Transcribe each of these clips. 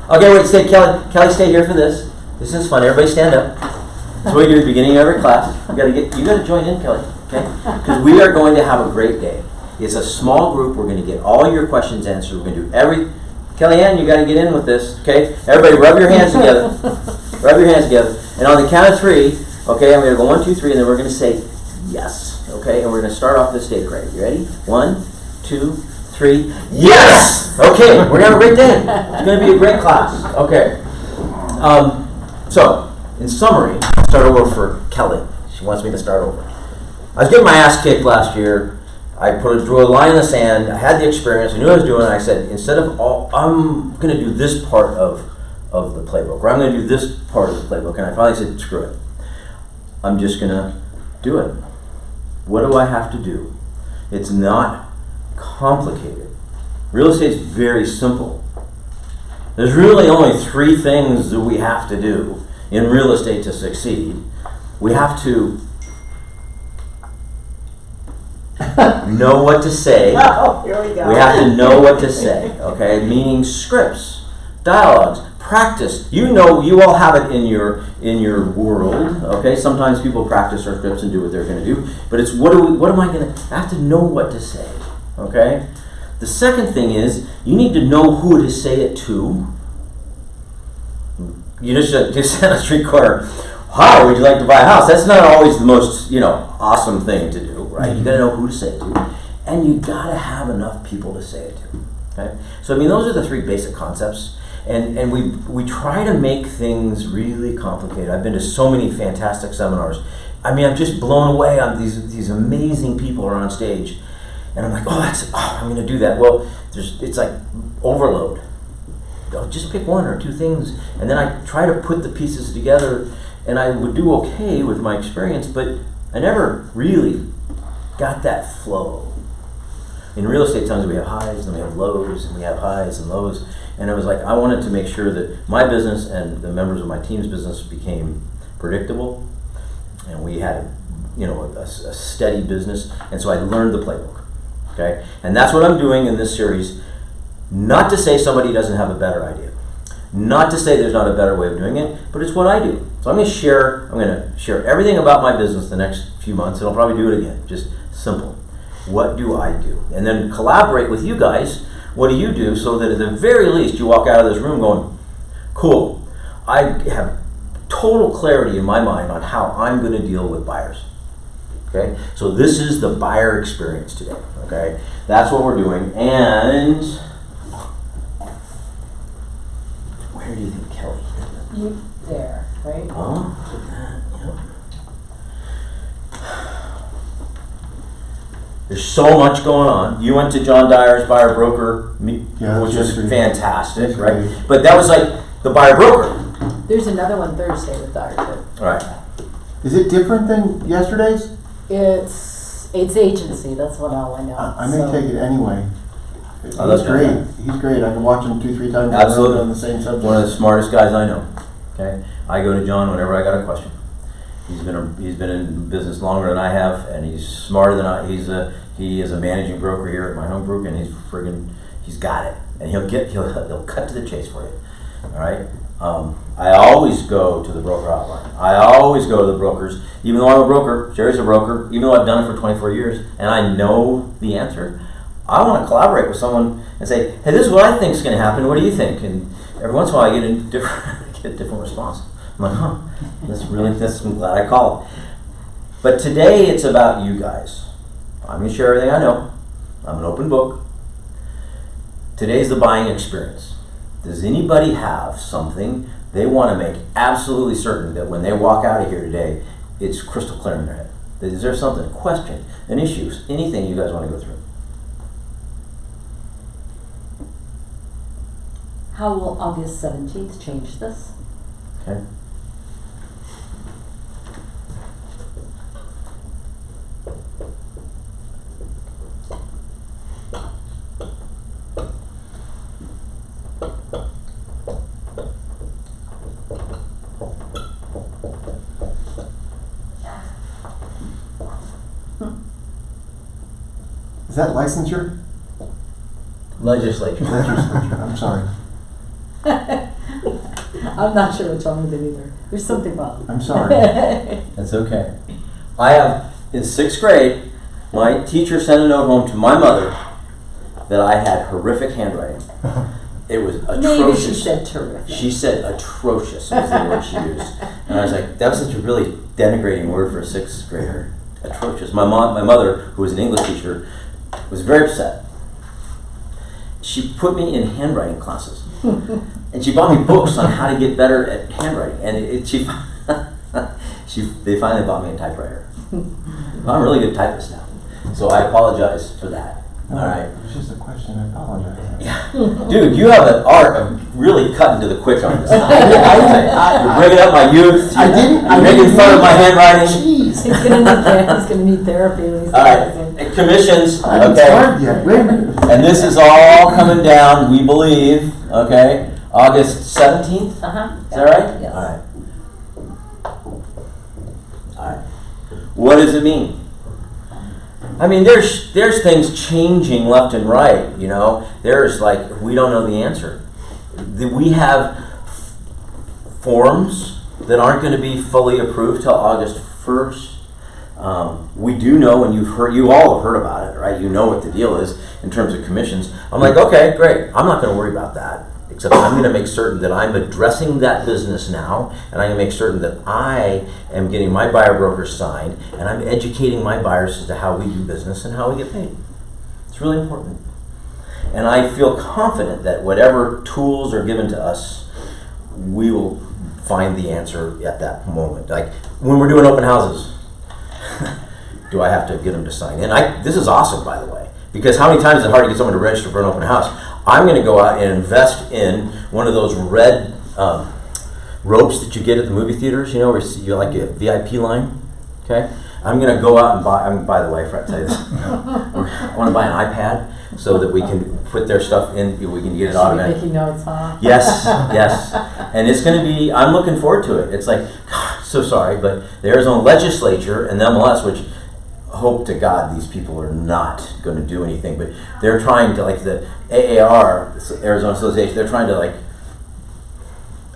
Okay, wait, stay, Kelly, stay here for this. This is fun. Everybody stand up. That's what we do at the beginning of every class. You gotta join in, Kelly, okay? Because we are going to have a great day. It's a small group. We're going to get all your questions answered. We're going to do Kellyanne, you got to get in with this, okay? Everybody rub your hands together. Rub your hands together. And on the count of 3, okay, I'm going to go 1, 2, 3, and then we're going to say yes, okay? And we're going to start off this day, Craig. You ready? 1, 2, 3, yes! Okay, we're going to have a great day. It's going to be a great class. Okay. So, in summary, I'll start over for Kelly. She wants me to start over. I was getting my ass kicked last year. I drew a line in the sand. I had the experience. I knew what I was doing. And I said, instead of I'm going to do this part of the playbook, or I'm going to do this part of the playbook. And I finally said, screw it. I'm just going to do it. What do I have to do? It's not complicated. Real estate is very simple. There's really only 3 things that we have to do in real estate to succeed. We have to know what to say. Oh, here we go. We have to know what to say, okay? Meaning scripts, dialogues, practice. You all have it in your world, okay? Sometimes people practice their scripts and do what they're going to do, but it's what am I going to? I have to know what to say, okay? The second thing is you need to know who to say it to. You just on a street corner. Hi, would you like to buy a house? That's not always the most awesome thing to do, right? You got to know who to say it to, and you got to have enough people to say it to. Okay, so I mean those are the 3 basic concepts, and we try to make things really complicated. I've been to so many fantastic seminars. I mean, I'm just blown away on these amazing people are on stage, and I'm like, I'm going to do that. Well, it's like overload. I'll just pick 1 or 2 things, and then I try to put the pieces together. And I would do okay with my experience, but I never really got that flow. In real estate, sometimes we have highs and we have lows, and we have highs and lows. And it was like I wanted to make sure that my business and the members of my team's business became predictable, and we had, a steady business. And so I learned the playbook. Okay, and that's what I'm doing in this series. Not to say somebody doesn't have a better idea. Not to say there's not a better way of doing it, but it's what I do. So I'm going to share everything about my business the next few months, and I'll probably do it again. Just simple. What do I do? And then collaborate with you guys. What do you do so that at the very least you walk out of this room going, cool, I have total clarity in my mind on how I'm going to deal with buyers. Okay? So this is the buyer experience today. Okay? That's what we're doing. And where do you think Kelly is? You there, right? Oh, look at that. Yep. There's so much going on. You went to John Dyer's buyer broker, which was fantastic, right? But that was like the buyer broker. There's another one Thursday with Dyer too. All right. Is it different than yesterday's? It's agency. That's what all I know. I may take it anyway. Oh, that's He's great. He's great. I can watch him 2-3 times Absolutely. on the same subject. One of the smartest guys I know. Okay, I go to John whenever I got a question. He's been in business longer than I have, and he's smarter than I. He is a managing broker here at my home group, and he's got it, and he'll cut to the chase for you. All right. I always go to the broker hotline. I always go to the brokers, even though I'm a broker. Jerry's a broker, even though I've done it for 24 years, and I know the answer. I want to collaborate with someone and say, hey, this is what I think is going to happen. What do you think? And every once in a while, I get a different response. I'm like, I'm glad I called. But today, it's about you guys. I'm going to share everything I know. I'm an open book. Today's the buying experience. Does anybody have something they want to make absolutely certain that when they walk out of here today, it's crystal clear in their head? Is there something, a question, an issue, anything you guys want to go through? How will August 17th change this? Okay. Is that licensure? Legislature. Legislature. I'm sorry. I'm not sure what's wrong with it either. There's something wrong. I'm sorry. That's okay. I have, in 6th grade, my teacher sent a note home to my mother that I had horrific handwriting. It was atrocious. Maybe she said terrific. She said atrocious was the word she used. And I was like, that was such a really denigrating word for a 6th grader. Atrocious. My mother, who was an English teacher, was very upset. She put me in handwriting classes. And she bought me books on how to get better at handwriting. And they finally bought me a typewriter. I'm a really good typist now. So I apologize for that. All right. It was just a question. I apologize. Yeah. Dude, you have an art of really cutting to the quick on this. You're bringing up my youth. You're making fun of my handwriting. Jeez. He's gonna need therapy when he's All right. And commissions. I haven't Okay. started yet. Wait a minute. And this is all coming down, we believe, okay, August 17th? Uh-huh. Is that right? Yes. All right. All right. What does it mean? I mean, there's things changing left and right, you know. There's like, we don't know the answer. We have forms that aren't going to be fully approved till August 1st. We do know, and you all have heard about it, right? You know what the deal is in terms of commissions. I'm like, okay, great. I'm not going to worry about that, except I'm going to make certain that I'm addressing that business now, and I'm going to make certain that I am getting my buyer brokers signed, and I'm educating my buyers as to how we do business and how we get paid. It's really important. And I feel confident that whatever tools are given to us, we will find the answer at that moment. Like when we're doing open houses, do I have to get them to sign in? This is awesome, by the way, because how many times is it hard to get someone to register for an open house? I'm going to go out and invest in one of those red ropes that you get at the movie theaters, you know, where you're like a VIP line. Okay, I'm going to go out and buy. By the way, I forgot to tell you this. I want to buy an iPad so that we can put their stuff in. We can get it automatic. Making notes, huh? Yes, yes. And it's going to be, I'm looking forward to it. It's like, so sorry, but the Arizona legislature and the MLS, which hope to God these people are not going to do anything, but they're trying to, like the AAR, Arizona Association, they're trying to like,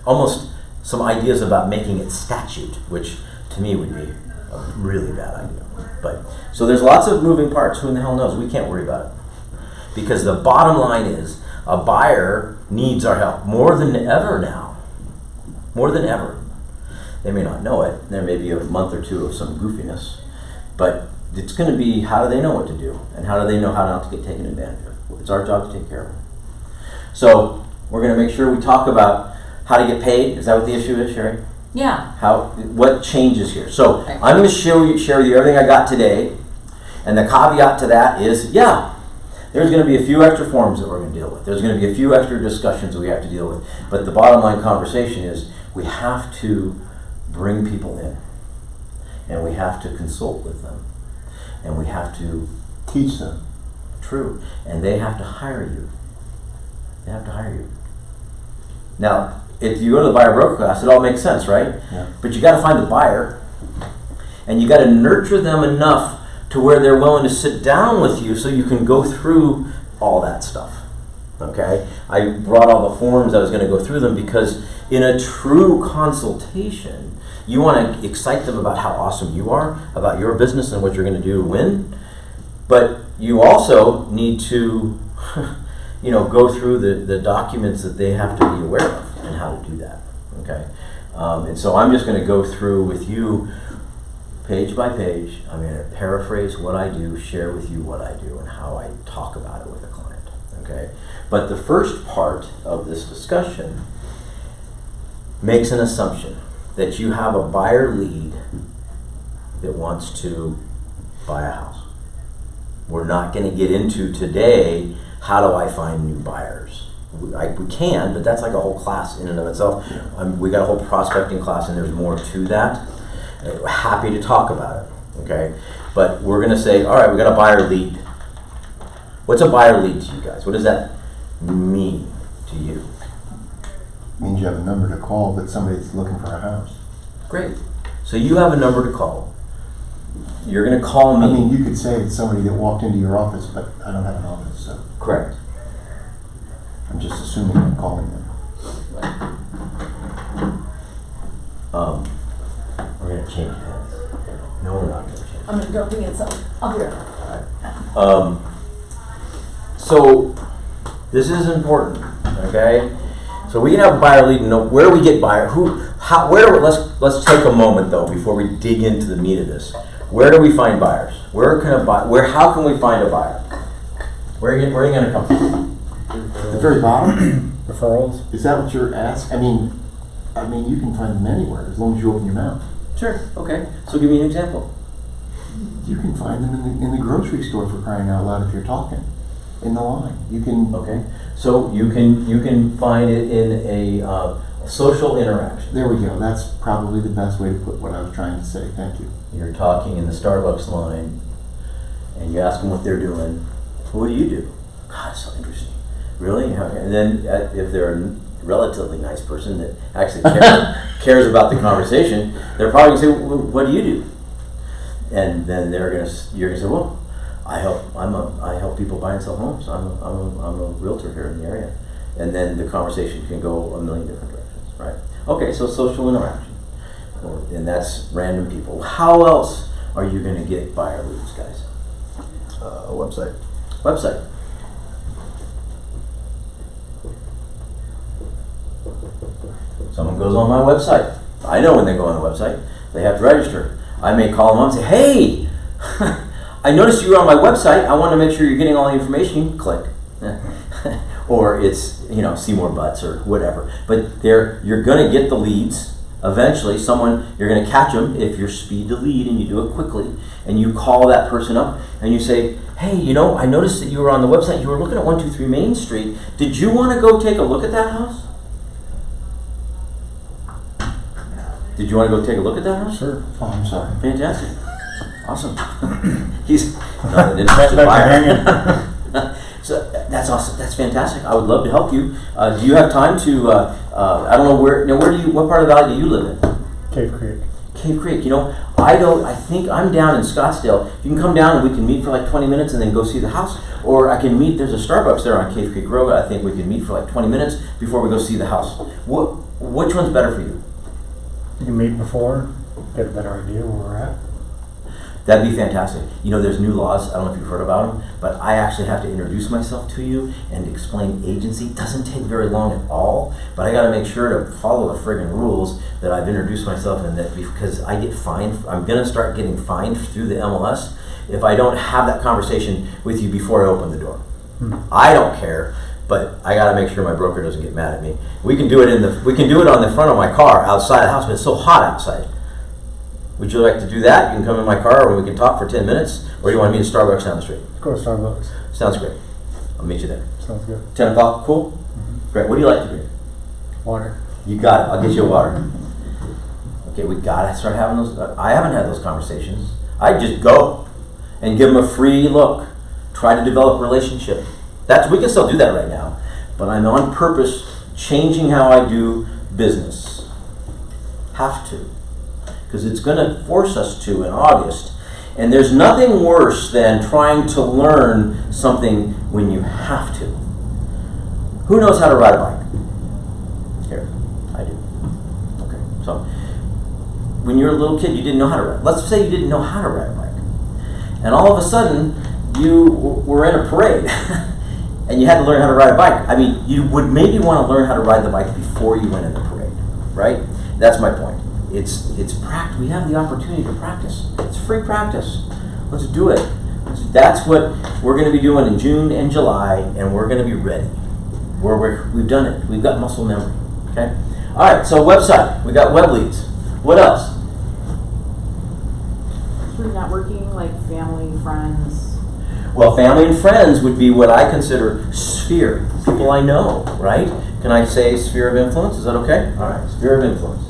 almost some ideas about making it statute, which to me would be a really bad idea. But, so there's lots of moving parts. Who in the hell knows? We can't worry about it. Because the bottom line is, a buyer needs our help more than ever now. More than ever. They may not know it. There may be a month or two of some goofiness. But it's going to be, how do they know what to do? And how do they know how not to get taken advantage of? It's our job to take care of them. So we're going to make sure we talk about how to get paid. Is that what the issue is, Sherry? Yeah. What changes here? So I'm going to share with you everything I got today. And the caveat to that is, there's going to be a few extra forms that we're going to deal with. There's going to be a few extra discussions we have to deal with. But the bottom line conversation is we have to bring people in. And we have to consult with them. And we have to Teach them. True. And they have to hire you. They have to hire you. Now, if you go to the buyer broker class, it all makes sense, right? Yeah. But you got to find the buyer. And you got to nurture them enough to where they're willing to sit down with you so you can go through all that stuff. Okay? I brought all the forms, I was going to go through them because in a true consultation, you want to excite them about how awesome you are, about your business and what you're going to do to win. But you also need to go through the documents that they have to be aware of and how to do that. Okay? And so I'm just going to go through with you page by page. I'm going to paraphrase what I do, share with you what I do, and how I talk about it with a client. Okay? But the first part of this discussion makes an assumption that you have a buyer lead that wants to buy a house. We're not going to get into today, how do I find new buyers? We can, but that's like a whole class in and of itself. We got a whole prospecting class, and there's more to that. We're happy to talk about it, okay? But we're going to say, all right, we got a buyer lead. What's a buyer lead to you guys? What does that mean to you? Means you have a number to call that somebody's looking for a house. Great. So you have a number to call. You're going to call me. I mean, you could say it's somebody that walked into your office, but I don't have an office, so Correct. I'm just assuming I'm calling them. change hands. No, we're not gonna change. I'm gonna go bring in some. I'll be right back. So this is important, okay? So we can have a buyer lead and know where we get buyer, let's take a moment though before we dig into the meat of this. Where do we find buyers? How can we find a buyer? Where are you gonna come from? The very bottom, Referrals? is that what you're asking? I mean, you can find them anywhere as long as you open your mouth. Sure, okay. So give me an example. You can find them in the grocery store, for crying out loud, if you're talking in the line. You can. Okay. So you can find it in a social interaction. There we go. That's probably the best way to put what I was trying to say. Thank you. You're talking in the Starbucks line, and you ask them what they're doing. What do you do? God, it's so interesting. Really? And then if they're a relatively nice person that actually cares about the conversation, they're probably gonna say, well, "What do you do?" And then you're gonna say, "Well, I help people buy and sell homes. I'm a realtor here in the area." And then the conversation can go a million different directions, right? Okay, so social interaction, and that's random people. How else are you gonna get buyer leads, guys? Website. Website. Someone goes on my website. I know when they go on the website, they have to register. I may call them up and say, "Hey, I noticed you were on my website. I want to make sure you're getting all the information." Click. Or it's, see more butts or whatever. But you're going to get the leads. Eventually, you're going to catch them if you're speed to lead and you do it quickly. And you call that person up and you say, "Hey, I noticed that you were on the website. You were looking at 123 Main Street. Did you want to go take a look at that house? Did you want to go take a look at that house?" Sure. Oh, I'm sorry. Fantastic. Awesome. He's not an interested buyer. So that's awesome. That's fantastic. I would love to help you. Do you have time to, I don't know what part of the valley do you live in? Cave Creek. Cave Creek. I think I'm down in Scottsdale. You can come down and we can meet for like 20 minutes and then go see the house. Or I can meet, there's a Starbucks there on Cave Creek Road. I think we can meet for like 20 minutes before we go see the house. Which one's better for you? You can meet before, get a better idea where we're at. That'd be fantastic. There's new laws. I don't know if you've heard about them, but I actually have to introduce myself to you and explain agency. It doesn't take very long at all, but I got to make sure to follow the friggin' rules that I've introduced myself and that because I get fined. I'm going to start getting fined through the MLS if I don't have that conversation with you before I open the door. I don't care, but I got to make sure my broker doesn't get mad at me. We can do it on the front of my car outside the house, but it's so hot outside. Would you like to do that? You can come in my car and we can talk for 10 minutes, or do you want to meet at Starbucks down the street? Go to Starbucks. Sounds great. I'll meet you there. Sounds good. 10 o'clock, cool? Great. What do you like to drink? Water. You got it. I'll get you a water. Okay, we got to start having those. I haven't had those conversations. I just go and give them a free look. Try to develop a relationship. We can still do that right now, but I'm on purpose changing how I do business. Have to. Because it's going to force us to in August. And there's nothing worse than trying to learn something when you have to. Who knows how to ride a bike? Here, I do. Okay, so when you were a little kid, you didn't know how to ride. Let's say you didn't know how to ride a bike. And all of a sudden, you were in a parade and you had to learn how to ride a bike. I mean, you would maybe want to learn how to ride the bike before you went in the parade, right? That's my point. It's practice. We have the opportunity to practice. It's free practice. Let's do it. That's what we're going to be doing in June and July, and we're going to be ready. We've done it. We've got muscle memory. Okay. All right. So website. We got web leads. What else? Through networking, like family, friends. Well, family and friends would be what I consider sphere. People I know, right? Can I say sphere of influence? Is that okay? All right. Sphere of influence.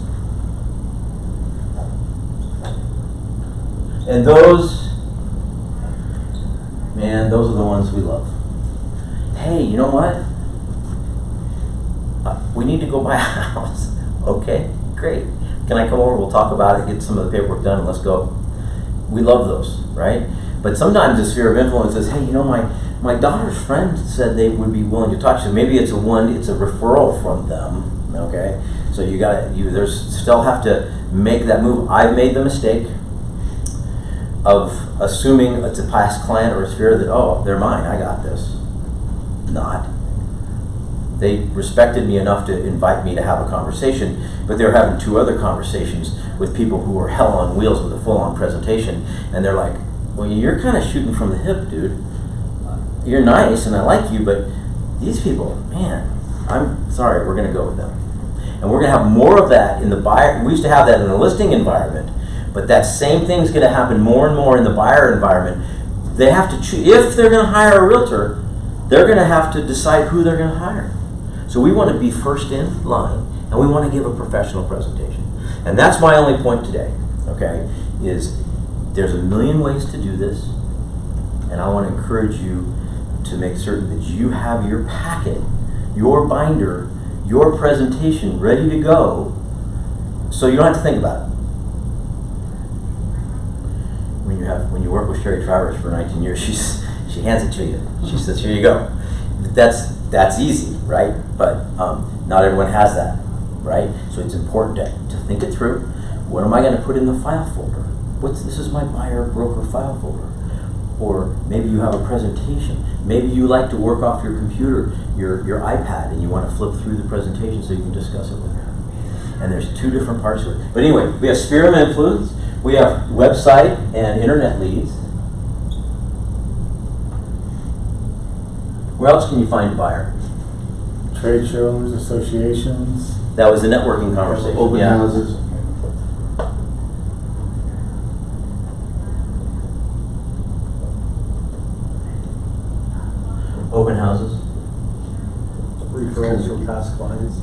And those are the ones we love. Hey, you know what? We need to go buy a house. Okay, great. Can I come over? We'll talk about it, get some of the paperwork done, and let's go. We love those, right? But sometimes the sphere of influence is, hey, my daughter's friend said they would be willing to talk to you. Maybe it's a referral from them, Okay, so there's still have to make that move. I've made the mistake of assuming it's a past client or a sphere that, oh, they're mine, I got this. Not. They respected me enough to invite me to have a conversation, but they were having 2 other conversations with people who were hell on wheels with a full-on presentation, and they're like, well, you're kind of shooting from the hip, dude. You're nice and I like you, but these people, man, I'm sorry, we're gonna go with them. And we're gonna have more of that in the buyer. We used to have that in the listing environment, but that same thing's gonna happen more and more in the buyer environment. They have to choose, if they're gonna hire a realtor, they're gonna have to decide who they're gonna hire. So we wanna be first in line, and we wanna give a professional presentation. And that's my only point today, okay, is there's a million ways to do this, and I wanna encourage you to make certain that you have your packet, your binder, your presentation ready to go, so you don't have to think about it. When you work with Sherry Travers for 19 years, she hands it to you. She says, "Here you go." That's easy, right? But not everyone has that, right? So it's important to think it through. What am I going to put in the file folder? This is my buyer broker file folder. Or maybe you have a presentation. Maybe you like to work off your computer, your iPad, and you want to flip through the presentation so you can discuss it with her. And there's 2 different parts to it. But anyway, we have sphere of influence, we have website and internet leads. Where else can you find a buyer? Trade shows, associations. That was the networking conversation. Open yeah. houses. Open houses, Referrals from past clients.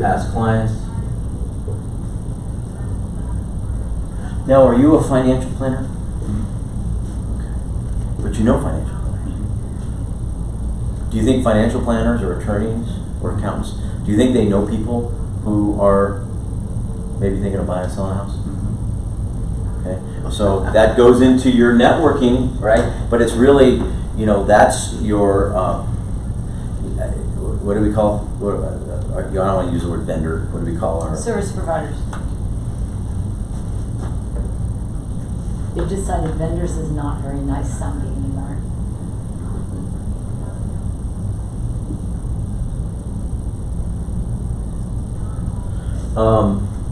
past clients. Now, are you a financial planner? Okay. But you know financial planners. Do you think financial planners or attorneys or accountants, do you think they know people who are maybe thinking of buying and selling a house? Okay, so that goes into your networking, right? But it's really, that's your, what do we call, I don't want to use the word vendor, what do we call our? Service providers. They've decided vendors is not very nice sounding anymore.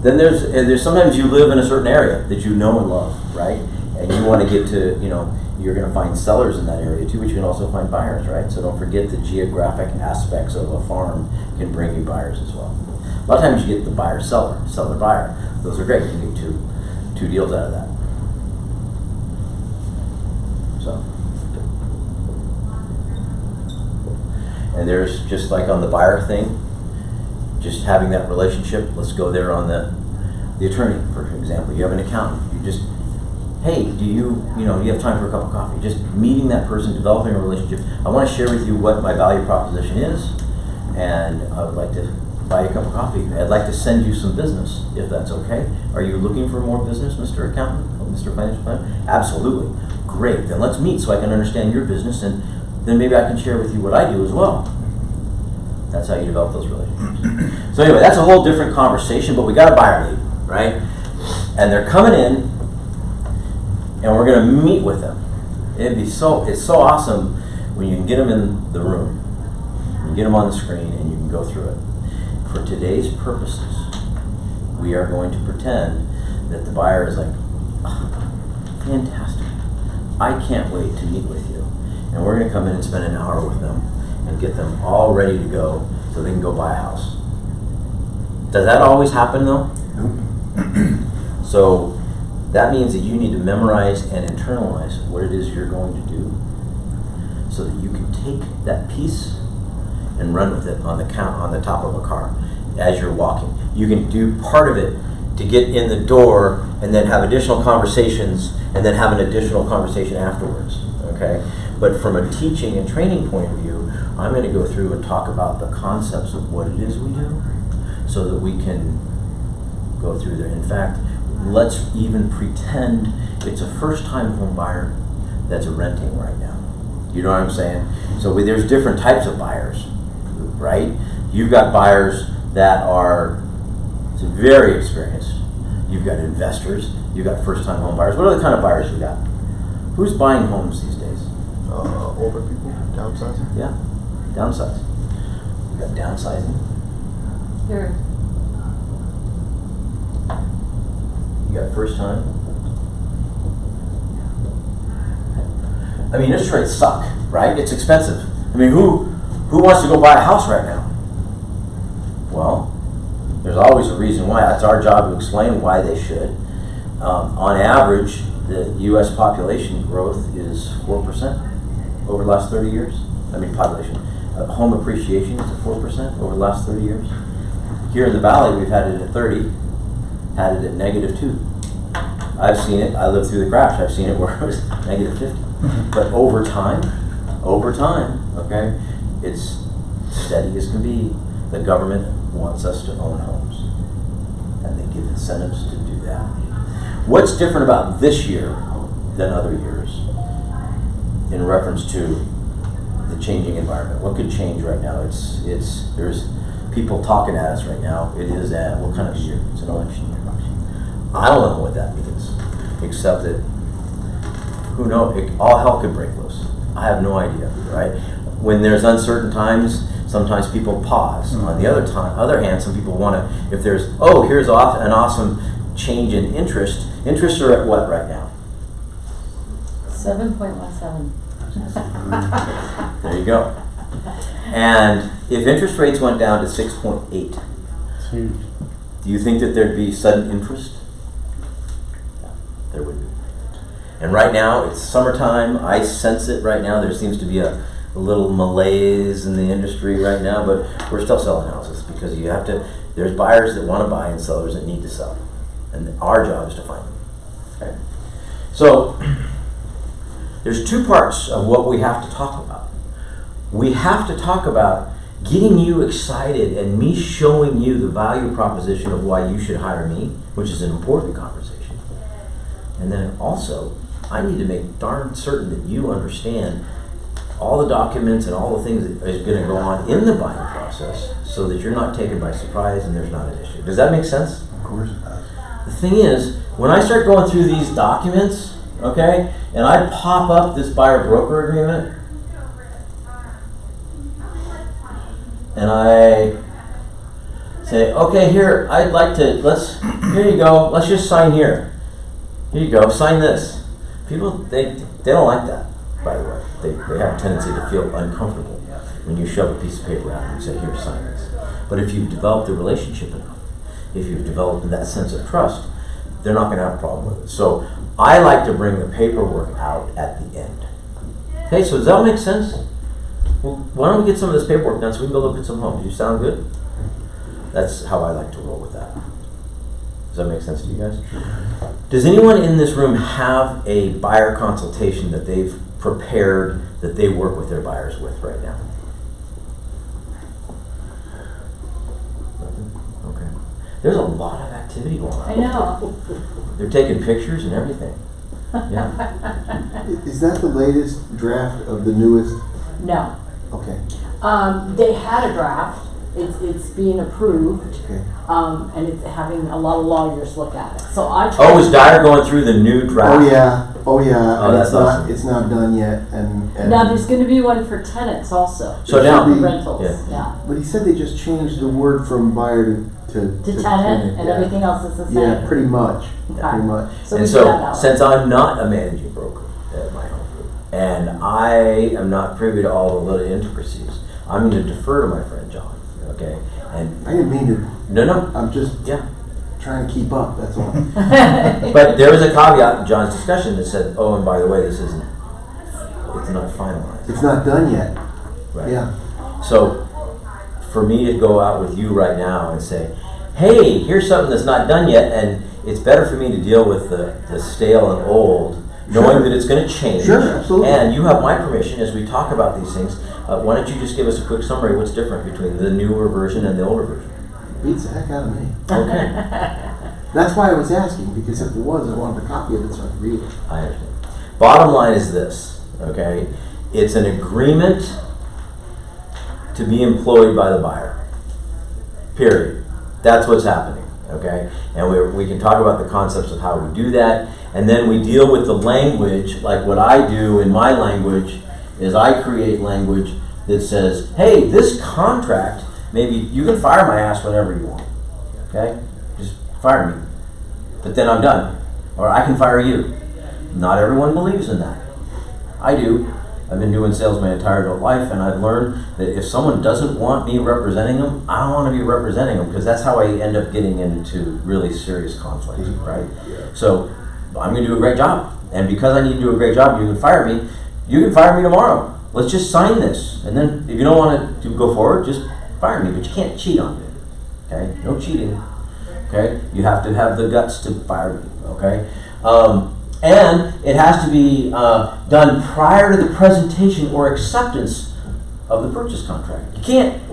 Then there's sometimes you live in a certain area that you know and love, right? And you want to get to, you're going to find sellers in that area too, but you can also find buyers, right? So don't forget the geographic aspects of a farm can bring you buyers as well. A lot of times you get the buyer-seller, seller-buyer. Those are great. You can get two deals out of that. So, and there's just like on the buyer thing, just having that relationship. Let's go there on the attorney, for example. You have an accountant. You just, hey, do you have time for a cup of coffee? Just meeting that person, developing a relationship. I want to share with you what my value proposition is, and I would like to buy you a cup of coffee. I'd like to send you some business, if that's okay. Are you looking for more business, Mr. Accountant, Mr. Financial Planner? Absolutely. Great. Then let's meet so I can understand your business, and then maybe I can share with you what I do as well. That's how you develop those relationships. So anyway, that's a whole different conversation, but we got a buyer lead, right? And they're coming in, and we're going to meet with them. It's so awesome when you can get them in the room, you get them on the screen, and you can go through it. For today's purposes, we are going to pretend that the buyer is like, oh, fantastic. I can't wait to meet with you. And we're going to come in and spend an hour with them and get them all ready to go so they can go buy a house. Does that always happen though? Nope. So that means that you need to memorize and internalize what it is you're going to do so that you can take that piece and run with it on the top of a car as you're walking. You can do part of it to get in the door and then have additional conversations and then have an additional conversation afterwards, okay? But from a teaching and training point of view, I'm going to go through and talk about the concepts of what it is we do so that we can go through there. In fact, let's even pretend it's a first-time home buyer that's renting right now. You know what I'm saying? So there's different types of buyers, right? You've got buyers that are very experienced. You've got investors, you've got first-time home buyers. What other kind of buyers you got? Who's buying homes these days? Older people, downsizing. Yeah, downsize. You got downsizing. Here, You got first-time. I mean, interest rates suck, right? It's expensive. I mean, who wants to go buy a house right now? Well, there's always a reason why. It's our job to explain why they should. On average, the U.S. population growth is 4% over the last 30 years. I mean, population. Home appreciation is at 4% over the last 30 years. Here in the Valley, we've had it at 30, had it at -2. I've seen it. I lived through the crash. I've seen it where it was -50. But over time, okay, it's steady as can be. The government wants us to own homes, and they give incentives to do that. What's different about this year than other years in reference to the changing environment? What could change right now? There's people talking at us right now. It is what kind of year? It's an election year. I don't know what that means, except that who knows? All hell could break loose. I have no idea, right? When there's uncertain times, sometimes people pause. On the other hand, some people want to, if there's, here's an awesome change in interest. Interests are at what right now? 7.17. There you go. And if interest rates went down to 6.8, It's huge. do you think that there'd be sudden interest? Yeah, there would be. And right now, it's summertime. I sense it right now. There seems to be a little malaise in the industry right now, but we're still selling houses because there's buyers that want to buy and sellers that need to sell. And our job is to find them. Okay? So, there's two parts of what we have to talk about. We have to talk about getting you excited and me showing you the value proposition of why you should hire me, which is an important conversation. And then also, I need to make darn certain that you understand all the documents and all the things that is going to go on in the buying process so that you're not taken by surprise and there's not an issue. Does that make sense? Of course it does. The thing is, when I start going through these documents, okay, and I pop up this buyer-broker agreement, and I say, okay, here, I'd like to, here you go, let's just sign here. Here you go, sign this. People, they don't like that, by the way. They have a tendency to feel uncomfortable when you shove a piece of paper out and say, here, sign this. But if you've developed a relationship enough, if you've developed that sense of trust, they're not going to have a problem with it. So I like to bring the paperwork out at the end. Okay, so does that make sense? Well, why don't we get some of this paperwork done so we can go look at some homes? You sound good? That's how I like to roll with that. Does that make sense to you guys? Does anyone in this room have a buyer consultation that they've prepared that they work with their buyers with right now? Nothing? Okay. There's a lot of activity going on. I know. They're taking pictures and everything. Yeah. Is that the latest draft of the newest? No. Okay. They had a draft. It's being approved. Okay. And it's having a lot of lawyers look at it. So I tried. Oh, is Dyer going through the new draft? Oh yeah. Oh, And that's awesome. It's not done yet, and Now there's going to be one for tenants also. So now, should be- Rentals. Yeah. Yeah. But he said they just changed the word from buyer to To tenant, and yeah. everything else is the same. Yeah, pretty much. Okay. Pretty much. So and we so, got that one. since I'm not a managing broker at my home group, and I am not privy to all the little intricacies, I'm going to defer to my friend John. Okay, and I didn't mean to. no, I'm just yeah. trying to keep up. That's all. But there was a caveat in John's discussion that said, "Oh, and by the way, it's not finalized." It's not done yet. Right. Yeah. So, for me to go out with you right now and say, "Hey, here's something that's not done yet," and it's better for me to deal with the stale and old, knowing Sure. that it's going to change. Sure, absolutely. And you have my permission as we talk about these things. Why don't you just give us a quick summary? What's different between the newer version and the older version? Beats the heck out of me. Okay, That's why I was asking, because if it was, I wanted a copy of it so I could read it. I understand. Bottom line is this. Okay, it's an agreement to be employed by the buyer. Period. That's what's happening, okay? And we can talk about the concepts of how we do that, and then we deal with the language, like what I do in my language is I create language that says, hey, this contract, maybe you can fire my ass whenever you want, okay? Just fire me. But then I'm done. Or I can fire you. Not everyone believes in that. I do. I've been doing sales my entire adult life, and I've learned that if someone doesn't want me representing them, I don't want to be representing them, because that's how I end up getting into really serious conflict, right? So I'm going to do a great job. And because I need to do a great job, you can fire me. You can fire me tomorrow. Let's just sign this. And then if you don't want to go forward, just fire me. But you can't cheat on me. Okay? No cheating. Okay? You have to have the guts to fire me. Okay? And it has to be done prior to the presentation or acceptance of the purchase contract. You can't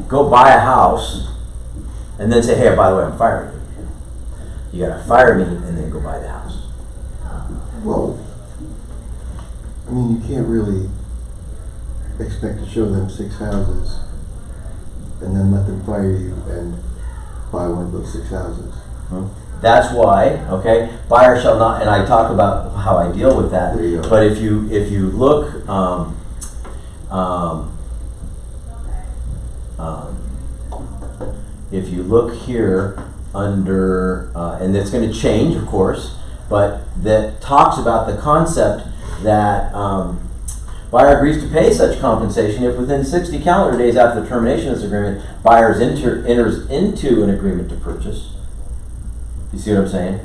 go buy a house and then say, hey, by the way, I'm firing you. You gotta fire me and then go buy the house. Well, I mean, you can't really expect to show them 6 houses and then let them fire you and buy one of those 6 houses. That's why, okay, buyer shall not, and I talk about how I deal with that. There you go. But if you look, if you look here under, and it's going to change, of course, but that talks about the concept that buyer agrees to pay such compensation if within 60 calendar days after the termination of this agreement, buyer enters into an agreement to purchase. You see what I'm saying?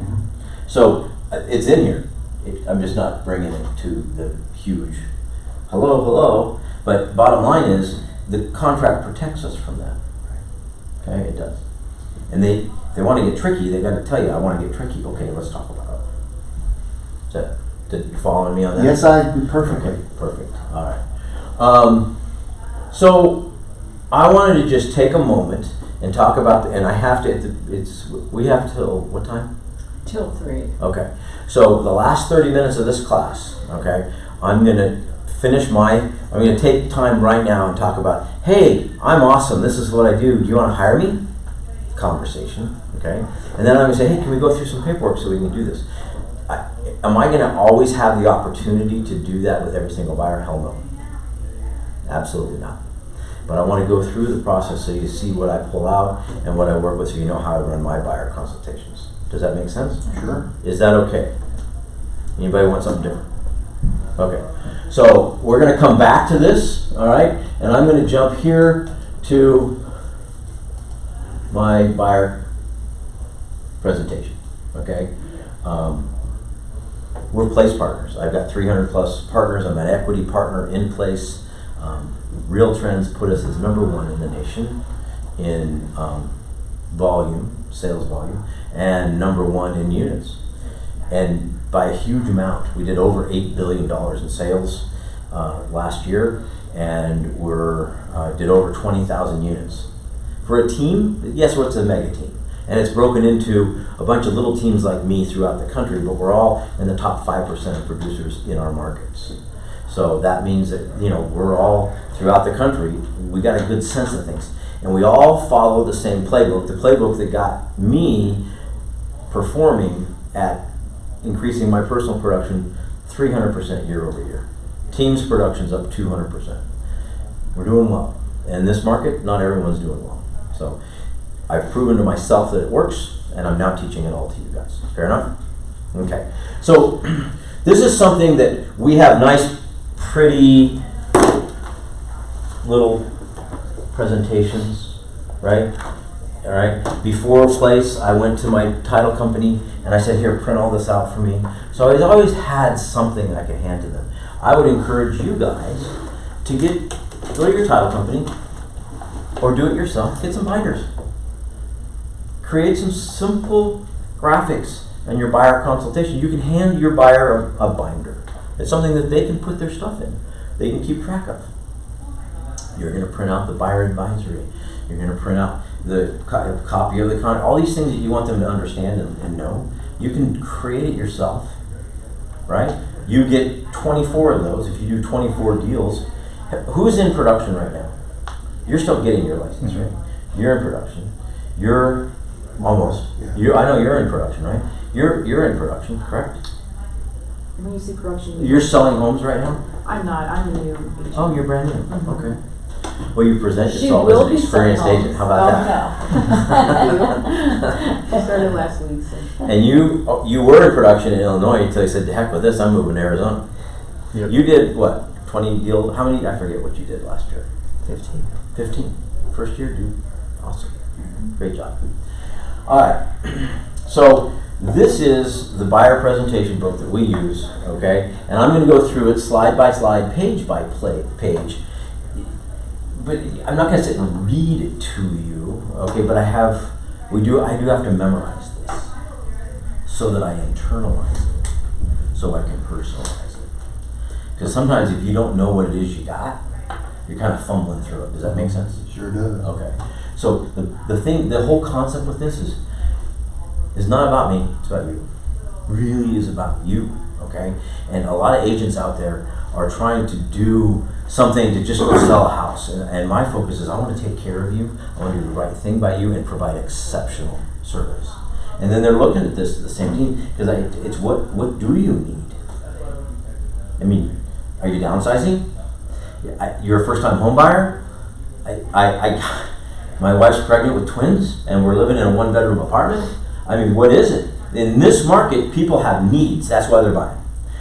So it's in here. I'm just not bringing it to the huge hello. But bottom line is the contract protects us from that. Okay, it does. And they want to get tricky. They got to tell you, I want to get tricky. Okay, let's talk about it. Did you follow me on that? Yes, I do perfectly. Okay, perfect. All right. So I wanted to just take a moment and talk about, and I have to, we have till what time? Till 3. Okay. So the last 30 minutes of this class, okay, I'm going to I'm going to take time right now and talk about, hey, I'm awesome. This is what I do. Do you want to hire me? Conversation, okay? And then I'm going to say, hey, can we go through some paperwork so we can do this? Am I going to always have the opportunity to do that with every single buyer? Hell no. Absolutely not. But I want to go through the process so you see what I pull out and what I work with so you know how I run my buyer consultations. Does that make sense? Sure. Is that okay? Anybody want something different? Okay. So we're going to come back to this, all right? And I'm going to jump here to my buyer presentation, okay? We're place partners. I've got 300 plus partners. I'm an equity partner in place. Real Trends put us as #1 in the nation in volume, sales volume, and #1 in units. And by a huge amount. We did over $8 billion in sales last year, and did over 20,000 units. For a team, yes, it's a mega team. And it's broken into a bunch of little teams like me throughout the country, but we're all in the top 5% of producers in our markets. So that means that, we're all throughout the country, we got a good sense of things. And we all follow the same playbook, the playbook that got me performing at increasing my personal production 300% year over year. Teams production's up 200%. We're doing well. In this market, not everyone's doing well. So I've proven to myself that it works, and I'm now teaching it all to you guys. Fair enough? Okay. So this is something that we have nice, pretty little presentations, right? All right. Before place, I went to my title company and I said, "Here, print all this out for me." So I always had something I could hand to them. I would encourage you guys to go to your title company or do it yourself. Get some binders. Create some simple graphics and your buyer consultation. You can hand your buyer a binder. It's something that they can put their stuff in. They can keep track of. You're going to print out the buyer advisory. You're going to print out the copy of the contract. All these things that you want them to understand and know, you can create it yourself, right? You get 24 of those. If you do 24 deals, who's in production right now? You're still getting your license, right? you're in production, you're almost, Yeah. I know you're in production, right? You're in production, correct? When you see production, You're selling homes right now? I'm not, I'm a new agent. Oh, you're brand new, Mhm. okay. Well, you present She yourself will as an be experienced selling agent, how homes. about that? I started last week, so. And you were in production in Illinois until you said, "To heck with this, I'm moving to Arizona." Yep. You did what? 20 deals? How many? I forget what you did last year. 15. 15. First year, dude. Awesome. Great job. All right. So this is the buyer presentation book that we use, okay? And I'm going to go through it slide by slide, page by page. But I'm not going to sit and read it to you, okay? But I do have to memorize this so that I internalize it, so I can personalize it. Because sometimes if you don't know what it is you got, you're kind of fumbling through it. Does that make sense? It sure does. Okay. So the whole concept with this is not about me, it's about you. Really is about you, okay? And a lot of agents out there are trying to do something to just go sell a house. And my focus is I want to take care of you, I want to do the right thing by you and provide exceptional service. And then they're looking at this at the same time, because it's what do you need? I mean, are you downsizing? You're a first-time home buyer? My wife's pregnant with twins, and we're living in a one-bedroom apartment. I mean, what is it? In this market, people have needs. That's why they're buying.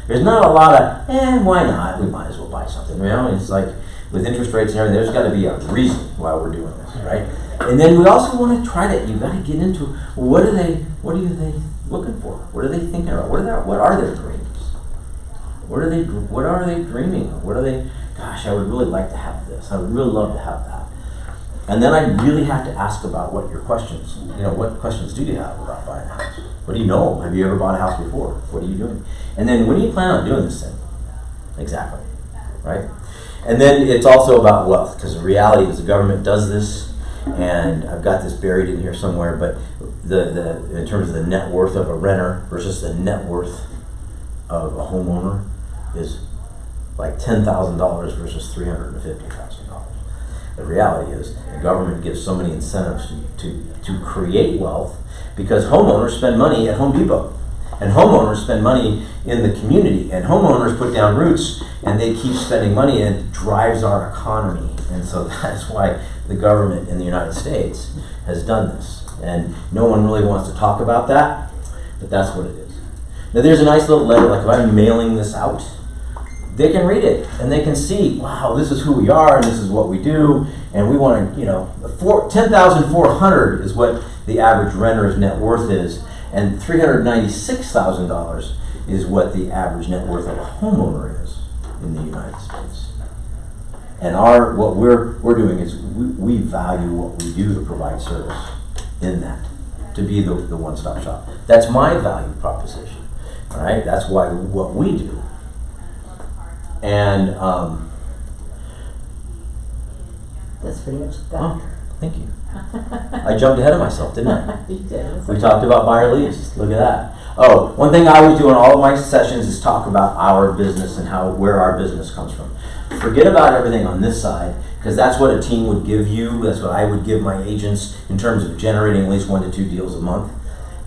There's not a lot of, why not? We might as well buy something. You know, it's like with interest rates and everything, there's got to be a reason why we're doing this, right? And then we also want to try to. You got to get into what are they looking for? What are they thinking about? What are their dreams? What are they dreaming of? What are they? Gosh, I would really like to have this. I would really love to have that. And then I really have to ask about what your questions, what questions do you have about buying a house? What do you know? Have you ever bought a house before? What are you doing? And then when do you plan on doing this thing? Exactly, right? And then it's also about wealth, because the reality is the government does this, and I've got this buried in here somewhere, but in terms of the net worth of a renter versus the net worth of a homeowner is like $10,000 versus $350,000. The reality is the government gives so many incentives to create wealth because homeowners spend money at Home Depot, and homeowners spend money in the community, and homeowners put down roots and they keep spending money, and it drives our economy. And so that's why the government in the United States has done this. And no one really wants to talk about that, but that's what it is. Now there's a nice little letter, like if I'm mailing this out, they can read it and they can see, wow, this is who we are and this is what we do, and we want to, $10,400 is what the average renter's net worth is, and $396,000 is what the average net worth of a homeowner is in the United States. And what we're doing is we value what we do to provide service in that, to be the one-stop shop. That's my value proposition, all right? That's why what we do. And That's pretty much that. oh, thank you. I jumped ahead of myself, didn't I? You did. We talked about buyer leads. Look at that. Oh, one thing I always do in all of my sessions is talk about our business and where our business comes from. Forget about everything on this side, because that's what a team would give you. That's what I would give my agents in terms of generating at least 1 to 2 deals a month.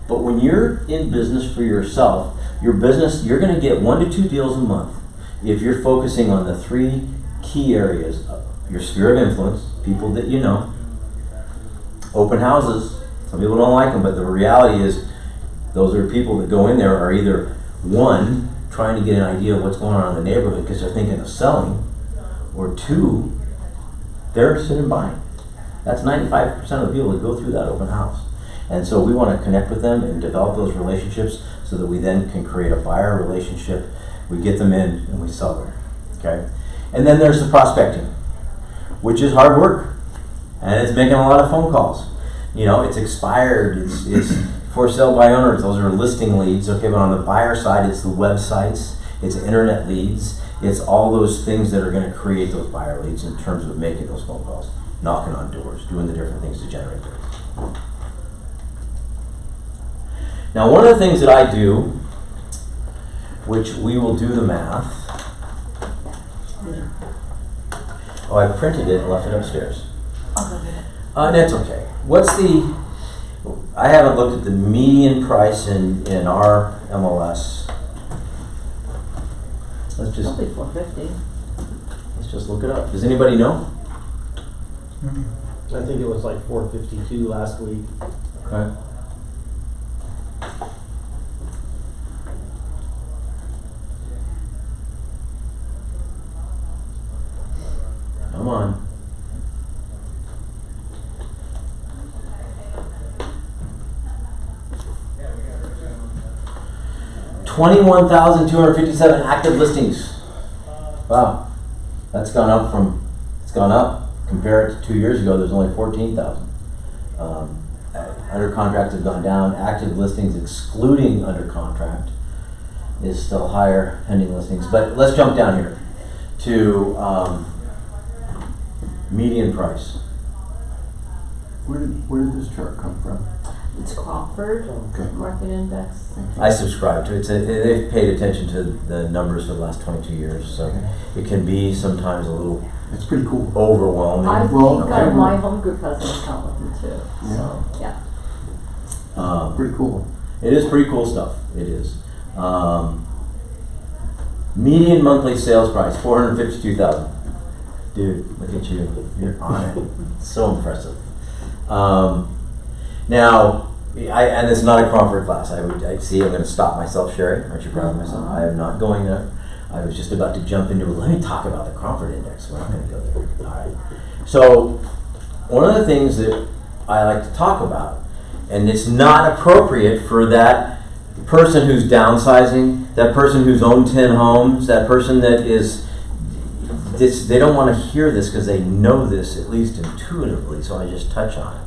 But when you're in business for yourself, your business, you're going to get 1 to 2 deals a month if you're focusing on the 3 key areas: your sphere of influence, people that you know, open houses. Some people don't like them, but the reality is those are people that go in there are either, one, trying to get an idea of what's going on in the neighborhood because they're thinking of selling, or 2, they're interested in buying. That's 95% of the people that go through that open house. And so we want to connect with them and develop those relationships so that we then can create a buyer relationship. We get them in and we sell them, okay? And then there's the prospecting, which is hard work. And it's making a lot of phone calls. It's expired, it's for sale by owners, those are listing leads, okay? But on the buyer side, it's the websites, it's internet leads, it's all those things that are going to create those buyer leads in terms of making those phone calls, knocking on doors, doing the different things to generate those. Now, one of the things that I do, which we will do the math. Oh, I printed it and left it upstairs. That's okay. What's the, I haven't looked at the median price in our MLS. Let's Probably 450. just look it up. Does anybody know? I think it was like 452 last week. Okay. Come on. $21,257 active listings. Wow, that's gone up it's gone up. Compare it to 2 years ago, there's only 14,000. Under contracts have gone down. Active listings, excluding under contract, is still higher. Pending listings, but let's jump down here to median price. Where did this chart come from? It's Crawford Okay. Market Index. I subscribe to it. They've paid attention to the numbers for the last 22 years, so it can be sometimes a little It's pretty cool. overwhelming. I Well, think okay. my home group has an account with them too. So, yeah. Pretty cool. It is pretty cool stuff. It is. Median monthly sales price, 452,000. Dude, look at you. You're on it. So impressive. Now, and it's not a Crawford class. I see. I'm going to stop myself, Sherry. Aren't you proud of myself? I am not going there. I was just about to jump into it. Let me talk about the Crawford Index. We're not going to go there. All right. So, one of the things that I like to talk about, and it's not appropriate for that person who's downsizing, that person who's owned 10 homes, that person that is, they don't want to hear this because they know this at least intuitively, so I just touch on it.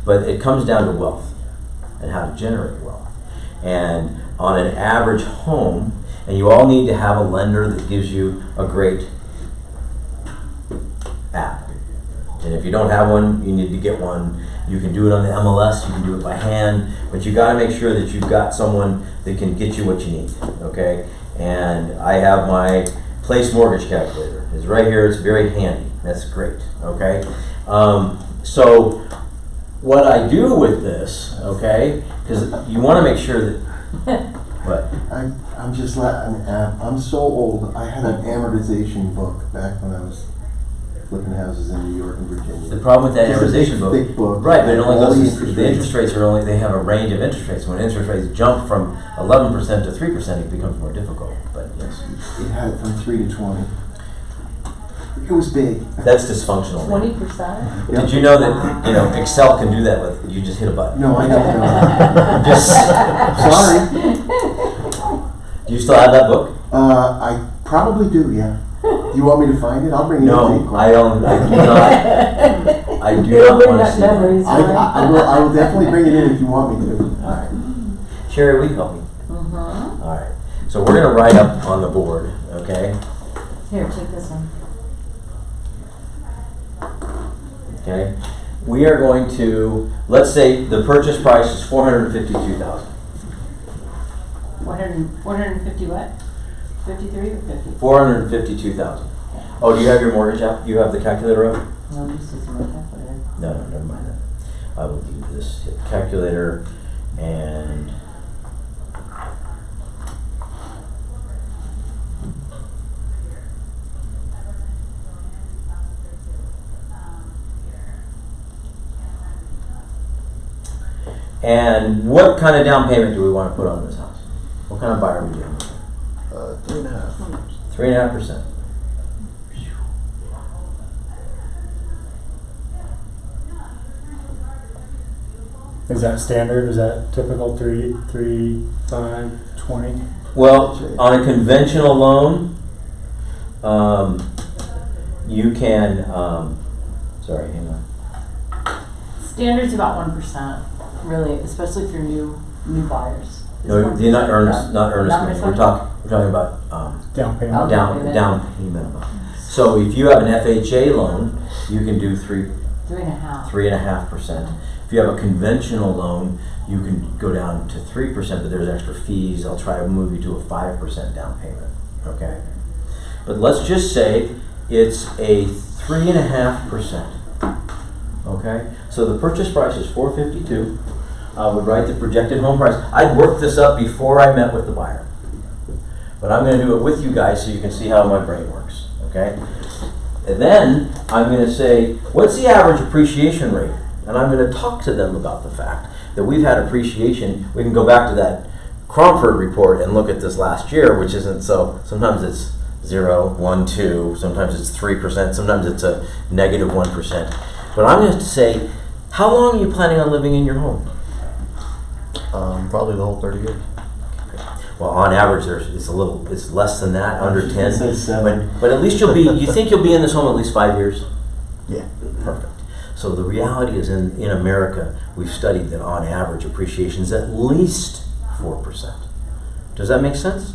But it comes down to wealth and how to generate wealth. And on an average home, and you all need to have a lender that gives you a great app. And if you don't have one, you need to get one. You can do it on the MLS, you can do it by hand, but you got to make sure that you've got someone that can get you what you need, okay? And I have my Place Mortgage Calculator. It's right here, it's very handy. That's great, okay? So what I do with this, okay, because you want to make sure that, what? I'm so old. I had an amortization book back when I was flipping houses in New York and Virginia. The problem with that It's a amortization book, thick book. right? But it only All goes. the The interest rates are only. They have a range of interest rates. When interest rates jump from 11% to 3%, it becomes more difficult. But yes, It had it from 3 to 20. It was big. that's dysfunctional. 20%? Yep. Did you know that Excel can do that with you just hit a button? No, I don't know. Just Sorry. do you still have that book? I probably do, yeah. You want me to find it? I'll bring it No, in. I don't. I do not. I do It'll not bring want to back see that. memories, I right? will definitely bring it in if you want me to. All right, Sherry, will you help me? Mm-hmm. All right. So we're gonna write up on the board, okay? Here, take this one. Okay, we are going to, let's say the purchase price is $452,000. 450 what? 53 or 50? $452,000. Oh, do you have your mortgage app? You have the calculator up? No, this is my calculator. No, never mind that. I will do this. Hit calculator and what kind of down payment do we want to put on this house? What kind of buyer are we doing? 3.5. 3.5%. Is that standard? Is that typical 3, 5, 20? Well, on a conventional loan, you can, sorry, hang on. Standard's about 1%, really, especially if you're new buyers. It's No, 1%. you're not earnest money. earnest We're money? talking about, Down payment? down payment amount. So if you have an FHA loan, you can do 3.5. 3.5%. If you have a conventional loan, you can go down to 3%, but there's extra fees. I'll try to move you to a 5% down payment, okay? But let's just say it's a 3.5%. Okay, so the purchase price is $452. I would write the projected home price. I'd worked this up before I met with the buyer, but I'm going to do it with you guys so you can see how my brain works. Okay, and then I'm going to say, what's the average appreciation rate? And I'm going to talk to them about the fact that we've had appreciation. We can go back to that Cromford report and look at this last year, which isn't so. Sometimes it's 0, 1, 2. Sometimes it's 3%. Sometimes it's a negative 1%. But I'm going to say, how long are you planning on living in your home? Probably the whole 30 years. Well, on average, it's less than that, under 10. Say 7. But at least you think you'll be in this home at least 5 years? Yeah. Perfect. So the reality is in America, we've studied that on average appreciation is at least 4%. Does that make sense?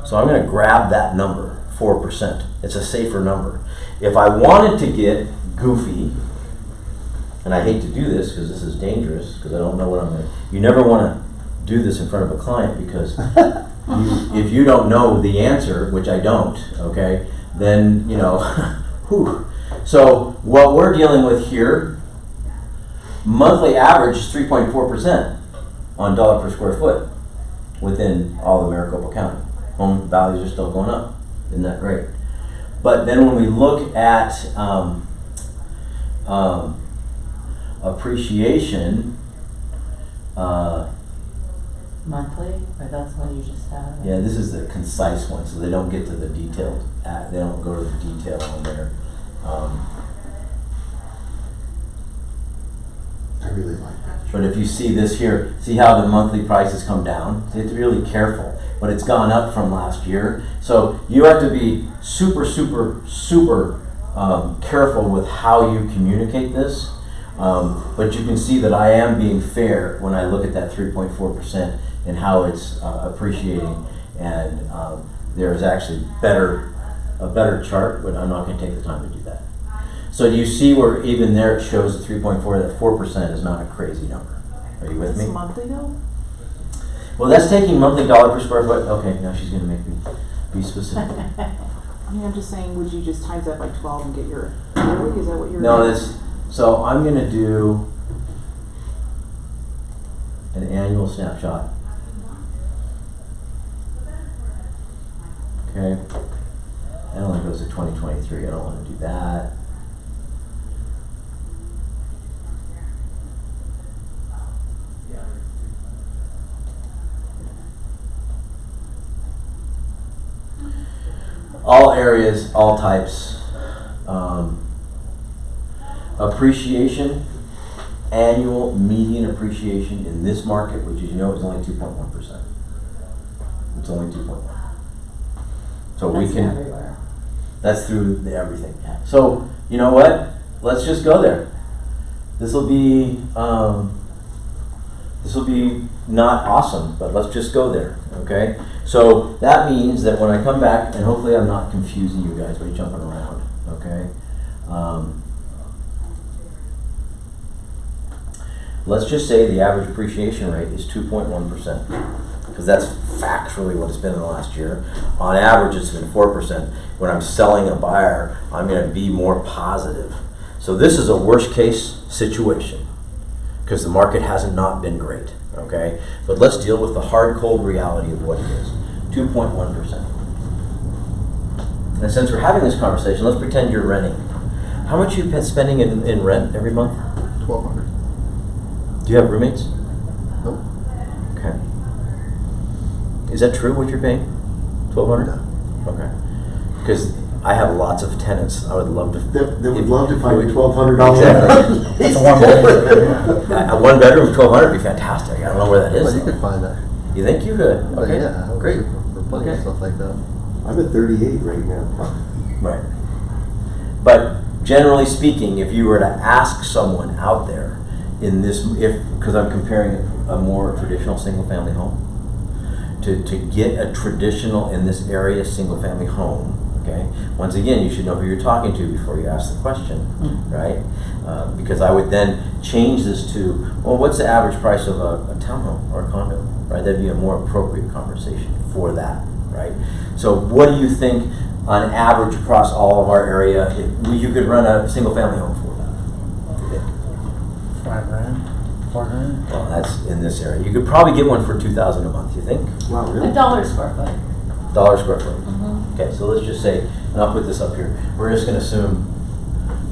So I'm going to grab that number, 4%. It's a safer number. If I wanted to get goofy, and I hate to do this because this is dangerous, because I don't know what I'm going to, you never want to do this in front of a client because if you don't know the answer, which I don't, okay, then, whew. So what we're dealing with here, monthly average is 3.4% on dollar per square foot within all of Maricopa County. Home values are still going up. Isn't that great? But then when we look at appreciation, Monthly, or that's one you just had? yeah, this is the concise one, so they don't get to the detailed. They don't go to the detail on there. I really like that. But if you see this here, see how the monthly prices come down? So you have to be really careful. But it's gone up from last year. So you have to be super, super, super careful with how you communicate this. But you can see that I am being fair when I look at that 3.4% and how it's appreciating. And there's actually a better chart, but I'm not going to take the time to do that. So do you see where even there it shows the 3.4, that 4% is not a crazy number. Are you with It's me? monthly though? Well, that's taking monthly dollar per square foot. Okay, now she's going to make me be specific. I mean, I'm just saying, would you just times that by 12 and get your yearly? Is that what you're No, doing? so I'm going to do an annual snapshot. Okay. That only goes to 2023. I don't want to do that. All areas, all types. Appreciation, annual median appreciation in this market, which is is only 2.1%. It's only 2.1. So we That's can. everywhere. That's through everything. So you know what? Let's just go there. This will be not awesome, but let's just go there. Okay. So that means that when I come back, and hopefully I'm not confusing you guys by jumping around. Okay. Let's just say the average appreciation rate is 2.1%, because that's factually what it's been in the last year. On average, it's been 4%. When I'm selling a buyer, I'm going to be more positive. So this is a worst case situation, because the market hasn't not been great. Okay, but let's deal with the hard, cold reality of what it is. 2.1%. And since we're having this conversation, let's pretend you're renting. How much are you spending in rent every month? $1,200. Do you have roommates? Nope. Okay. Is that true what you're paying? $1,200? No. Okay. Because I have lots of tenants. I would love to. They would love to find me $1,200. Exactly. That's a one bedroom. A one bedroom, $1,200 would be fantastic. I don't know where that is. Well, you can find that. You think you could? But Okay. yeah, I was Great. looking for plenty Okay. of stuff like that. I'm at 38 right now. Right. But generally speaking, if you were to ask someone out there in this, because I'm comparing a more traditional single-family home, to get a traditional in this area single-family home, okay? Once again, you should know who you're talking to before you ask the question, right? Because I would then change this to, well, what's the average price of a townhome or a condo, right? That'd be a more appropriate conversation for that, right? So what do you think on average across all of our area, you could run a single-family home for that? $5,000, $400. Well, that's in this area. You could probably get one for $2,000 a month, you think? Wow, really? $1 square foot. $1 square foot. Mhm. Okay, so let's just say, and I'll put this up here, we're just gonna assume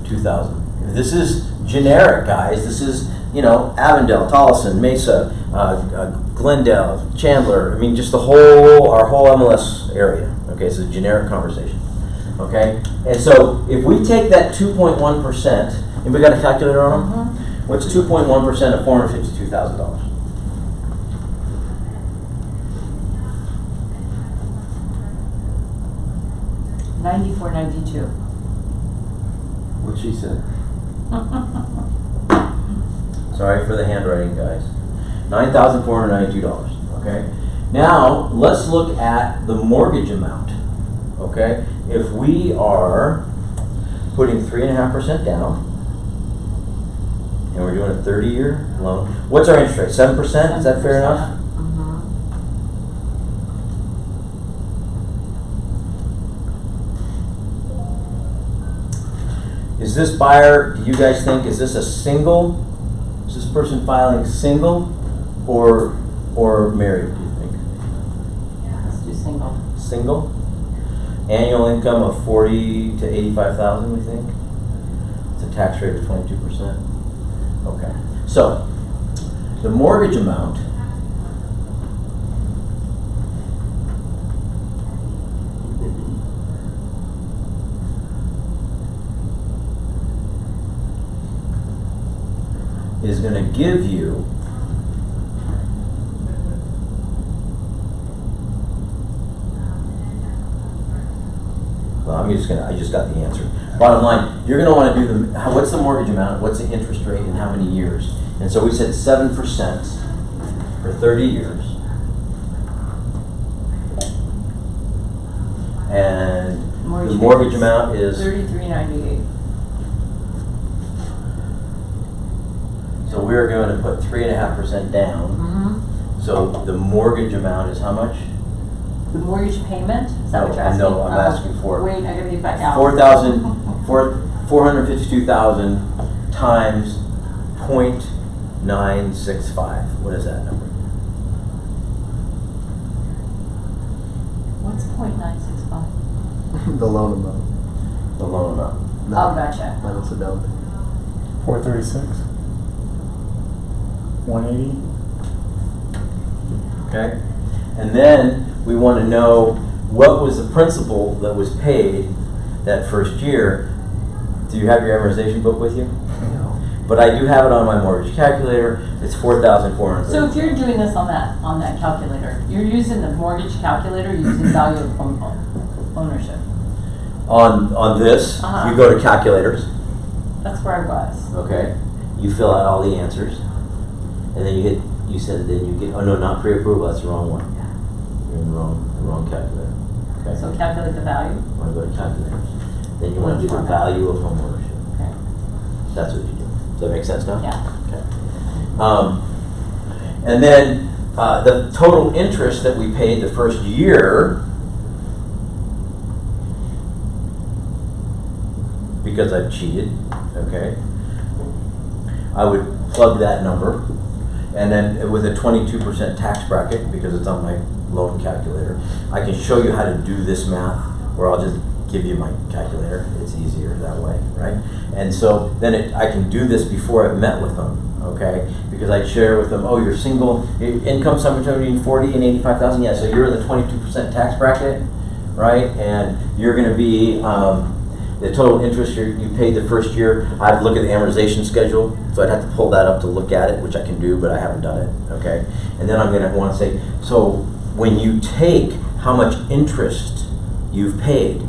2,000. This is generic, guys. This is, Avondale, Tolleson, Mesa, Glendale, Chandler. I mean, just our whole MLS area. Okay, so generic conversation. Okay, and so if we take that 2.1%, and we got a calculator on them? Mhm. What's 2.1% of $452,000? $94.92. What she said. Sorry for the handwriting, guys. $9,492, okay? Now, let's look at the mortgage amount, okay? If we are putting 3.5% down, and we're doing a 30-year loan, what's our interest rate? 7%? Is that fair enough? Mhm. Is this buyer, do you guys think, is this a single? Is this person filing single or married, do you think? Let's do single. Single? Annual income of 40 to 85,000, we think? It's a tax rate of 22%. Okay. So, the mortgage amount is going to give you I just got the answer. Bottom line, you're going to want to do what's the mortgage amount, what's the interest rate, and how many years? And so we said 7% for 30 years. And the mortgage amount is $33.98. So we're going to put 3.5% down. Mhm. So the mortgage amount is how much? The mortgage payment, is that what you're No, asking? no, I'm asking for- Wait, I gotta get back out. 452,000 times 0.965. What is that number? What's .965? The loan amount. The loan amount. Oh, gotcha. Minus the down payment. 436. 180. Okay? And then we want to know what was the principal that was paid that first year. Do you have your amortization book with you? No. But I do have it on my mortgage calculator. It's $4,400. So if you're doing this on that calculator, you're using the mortgage calculator, you're using value of ownership. On this, Uh-huh. you go to calculators. That's where I was. Okay, you fill out all the answers, and then you get, oh no, not pre-approval, that's the wrong one. You're in the wrong calculator. Okay, So calculate the value. you want to go to calculators. Then you want to do the value of home ownership. Okay. That's what you do. Does that make sense now? Yeah. Okay. And then the total interest that we paid the first year, because I've cheated, okay, I would plug that number, and then with a 22% tax bracket, because it's on my loan calculator, I can show you how to do this math, or I'll just give you my calculator. It's easier that way, right? And so then I can do this before I've met with them, okay? Because I'd share with them, oh, you're single, your income somewhere between 40 and 85,000, yeah, so you're in the 22% tax bracket, right? And you're gonna be, the total interest you paid the first year, I'd look at the amortization schedule, so I'd have to pull that up to look at it, which I can do, but I haven't done it, okay? And then I'm gonna wanna say, so when you take how much interest you've paid,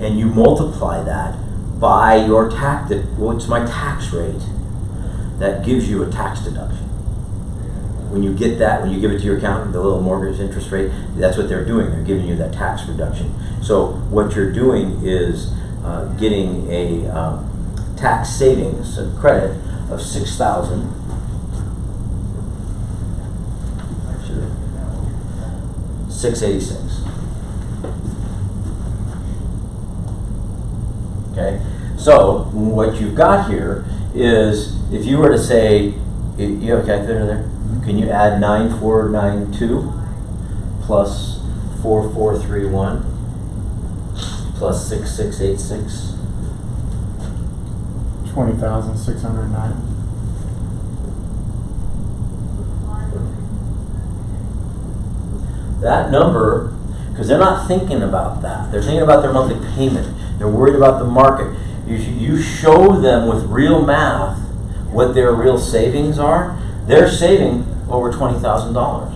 and you multiply that by your what's my tax rate, that gives you a tax deduction. When you get that, when you give it to your accountant, the little mortgage interest rate, that's what they're doing. They're giving you that tax reduction. So what you're doing is getting a tax savings, a credit of $6,000. 686. Okay, so what you've got here is if you were to say, you have a calculator there? Can you add 9492 plus 4431 plus 6686? 20,609. That number, because they're not thinking about that. They're thinking about their monthly payment. They're worried about the market. You show them with real math what their real savings are. They're saving over $20,000.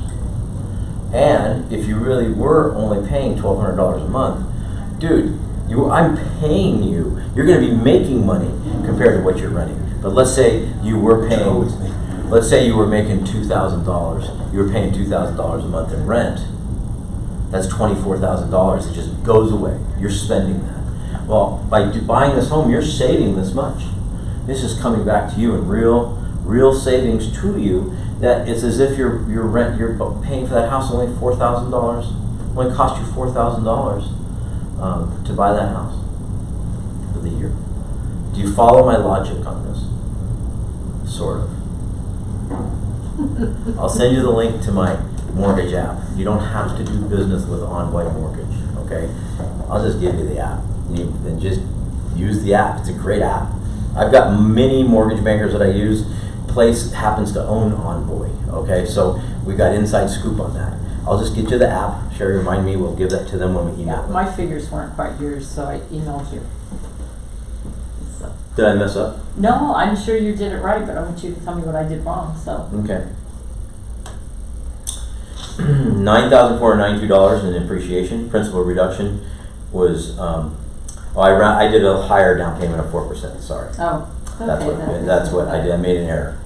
And if you really were only paying $1,200 a month, dude, I'm paying you. You're going to be making money compared to what you're renting. But let's say you were paying, let's say you were making $2,000. You were paying $2,000 a month in rent. That's $24,000. It just goes away. You're spending that. Well, by buying this home, you're saving this much. This is coming back to you in real savings to you. That it's as if you're paying for that house only $4,000. Only cost you $4,000 to buy that house for the year. Do you follow my logic on this? Sort of. I'll send you the link to my mortgage app. You don't have to do business with Envoy Mortgage, okay? I'll just give you the app. Then just use the app. It's a great app. I've got many mortgage bankers that I use. Place happens to own Envoy, okay? So we got inside scoop on that. I'll just get you the app. Sherry, remind me, we'll give that to them when we email Yeah, them. my figures weren't quite yours, so I emailed you. So. Did I mess up? No, I'm sure you did it right, but I want you to tell me what I did wrong, so. Okay. $9,492 in appreciation. Principal reduction was, I did a higher down payment of 4%, sorry. Oh, That's okay. that's what I did. I made an error.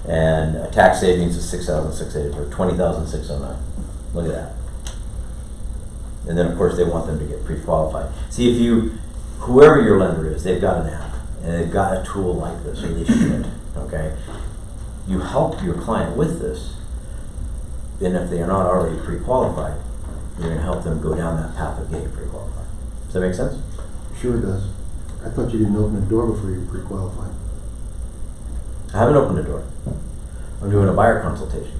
And tax savings is $6,680 or $20,609. Look at that. And then of course they want them to get pre-qualified. See, whoever your lender is, they've got an app and they've got a tool like this, or they should. Okay. You help your client with this. Then if they are not already pre-qualified, you're going to help them go down that path of getting pre-qualified. Does that make sense? Sure it does. I thought you didn't open the door before you were pre-qualified. I haven't opened the door. I'm doing a buyer consultation.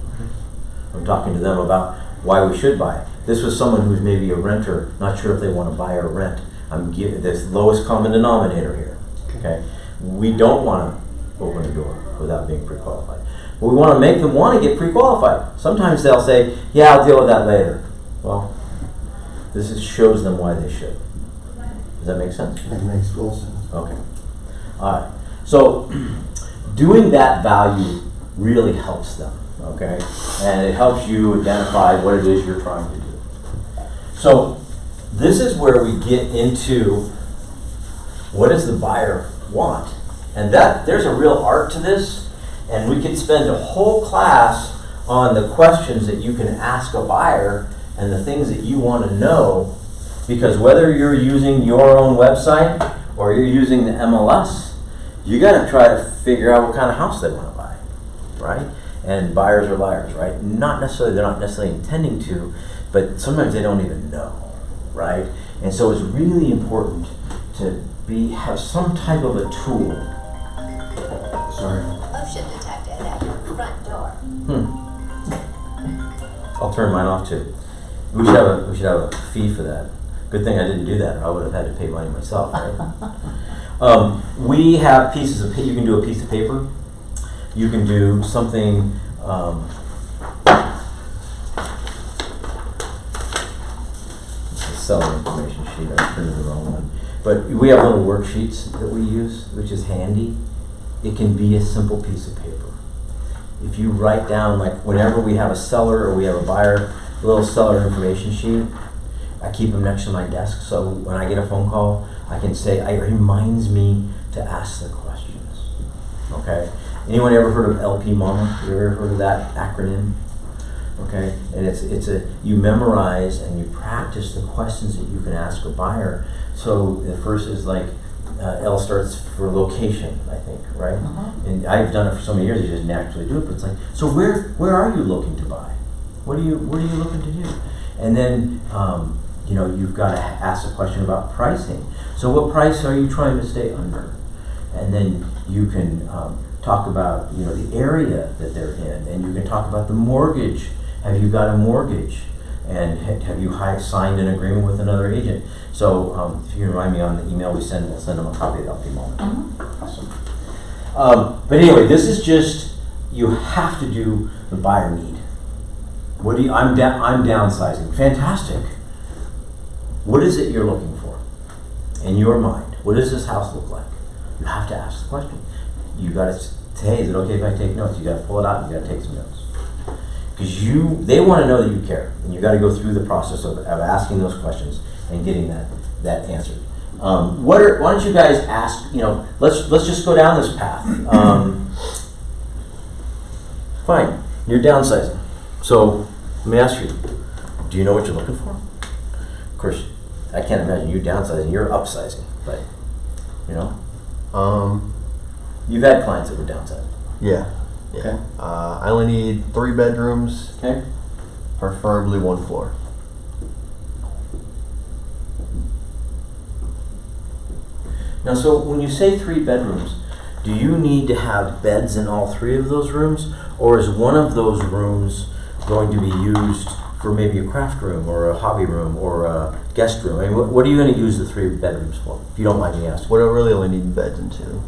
I'm talking to them about why we should buy. This was someone who's maybe a renter, not sure if they want to buy or rent. I'm giving this lowest common denominator here. Okay, we don't want to open the door without being pre-qualified. But we want to make them want to get pre-qualified. Sometimes they'll say, "Yeah, I'll deal with that later." Well, shows them why they should. Does that make sense? That makes full sense. Okay. All right. So doing that value really helps them, okay? And it helps you identify what it is you're trying to do. So this is where we get into what does the buyer want? And there's a real art to this, and we could spend a whole class on the questions that you can ask a buyer and the things that you want to know. Because whether you're using your own website or you're using the MLS, you got to try to figure out what kind of house they want to buy, right? And buyers are liars, right? They're not necessarily intending to, but sometimes they don't even know, right? And so it's really important to have some type of a tool. Sorry. Motion detected at your front door. I'll turn mine off too. We should have a fee for that. Good thing I didn't do that, or I would have had to pay money myself, right? We have pieces of paper. You can do a piece of paper. You can do something. It's a seller information sheet. I printed the wrong one. But we have little worksheets that we use, which is handy. It can be a simple piece of paper. If you write down, like whenever we have a seller or we have a buyer, a little seller information sheet, I keep them next to my desk, so when I get a phone call, I can say, it reminds me to ask the questions, okay? Anyone ever heard of LP Mama? You ever heard of that acronym? Okay, and you memorize and you practice the questions that you can ask a buyer. So the first is like, L starts for location, I think, right? And I've done it for so many years, you just naturally do it, but it's like, so where are you looking to buy? What are you looking to do? And then, you've got to ask a question about pricing. So what price are you trying to stay under? And then you can talk about, you know, the area that they're in, and you can talk about the mortgage. Have you got a mortgage? And have you signed an agreement with another agent? So if you remind me on the email we send, we'll send them a copy of the LP moment. Awesome. But anyway, this is just, you have to do the buyer need. What do you, I'm downsizing. Fantastic. What is it you're looking for in your mind? What does this house look like? You have to ask the question. You got to say, hey, is it okay if I take notes? You got to pull it out and you got to take some notes. Because they want to know that you care, and you got to go through the process of asking those questions and getting that answered. Why don't you guys ask? You know, let's just go down this path. Fine, you're downsizing. So let me ask you: do you know what you're looking for? Of course, I can't imagine you downsizing. You're upsizing, but you know, you've had clients that were downsizing. Yeah. Okay. I only need 3 bedrooms, Okay. preferably 1 floor. Now, so when you say 3 bedrooms, do you need to have beds in all 3 of those rooms, or is one of those rooms going to be used for maybe a craft room or a hobby room or a guest room? I mean, what are you going to use the 3 bedrooms for, if you don't mind me asking? We don't really only need beds in 2.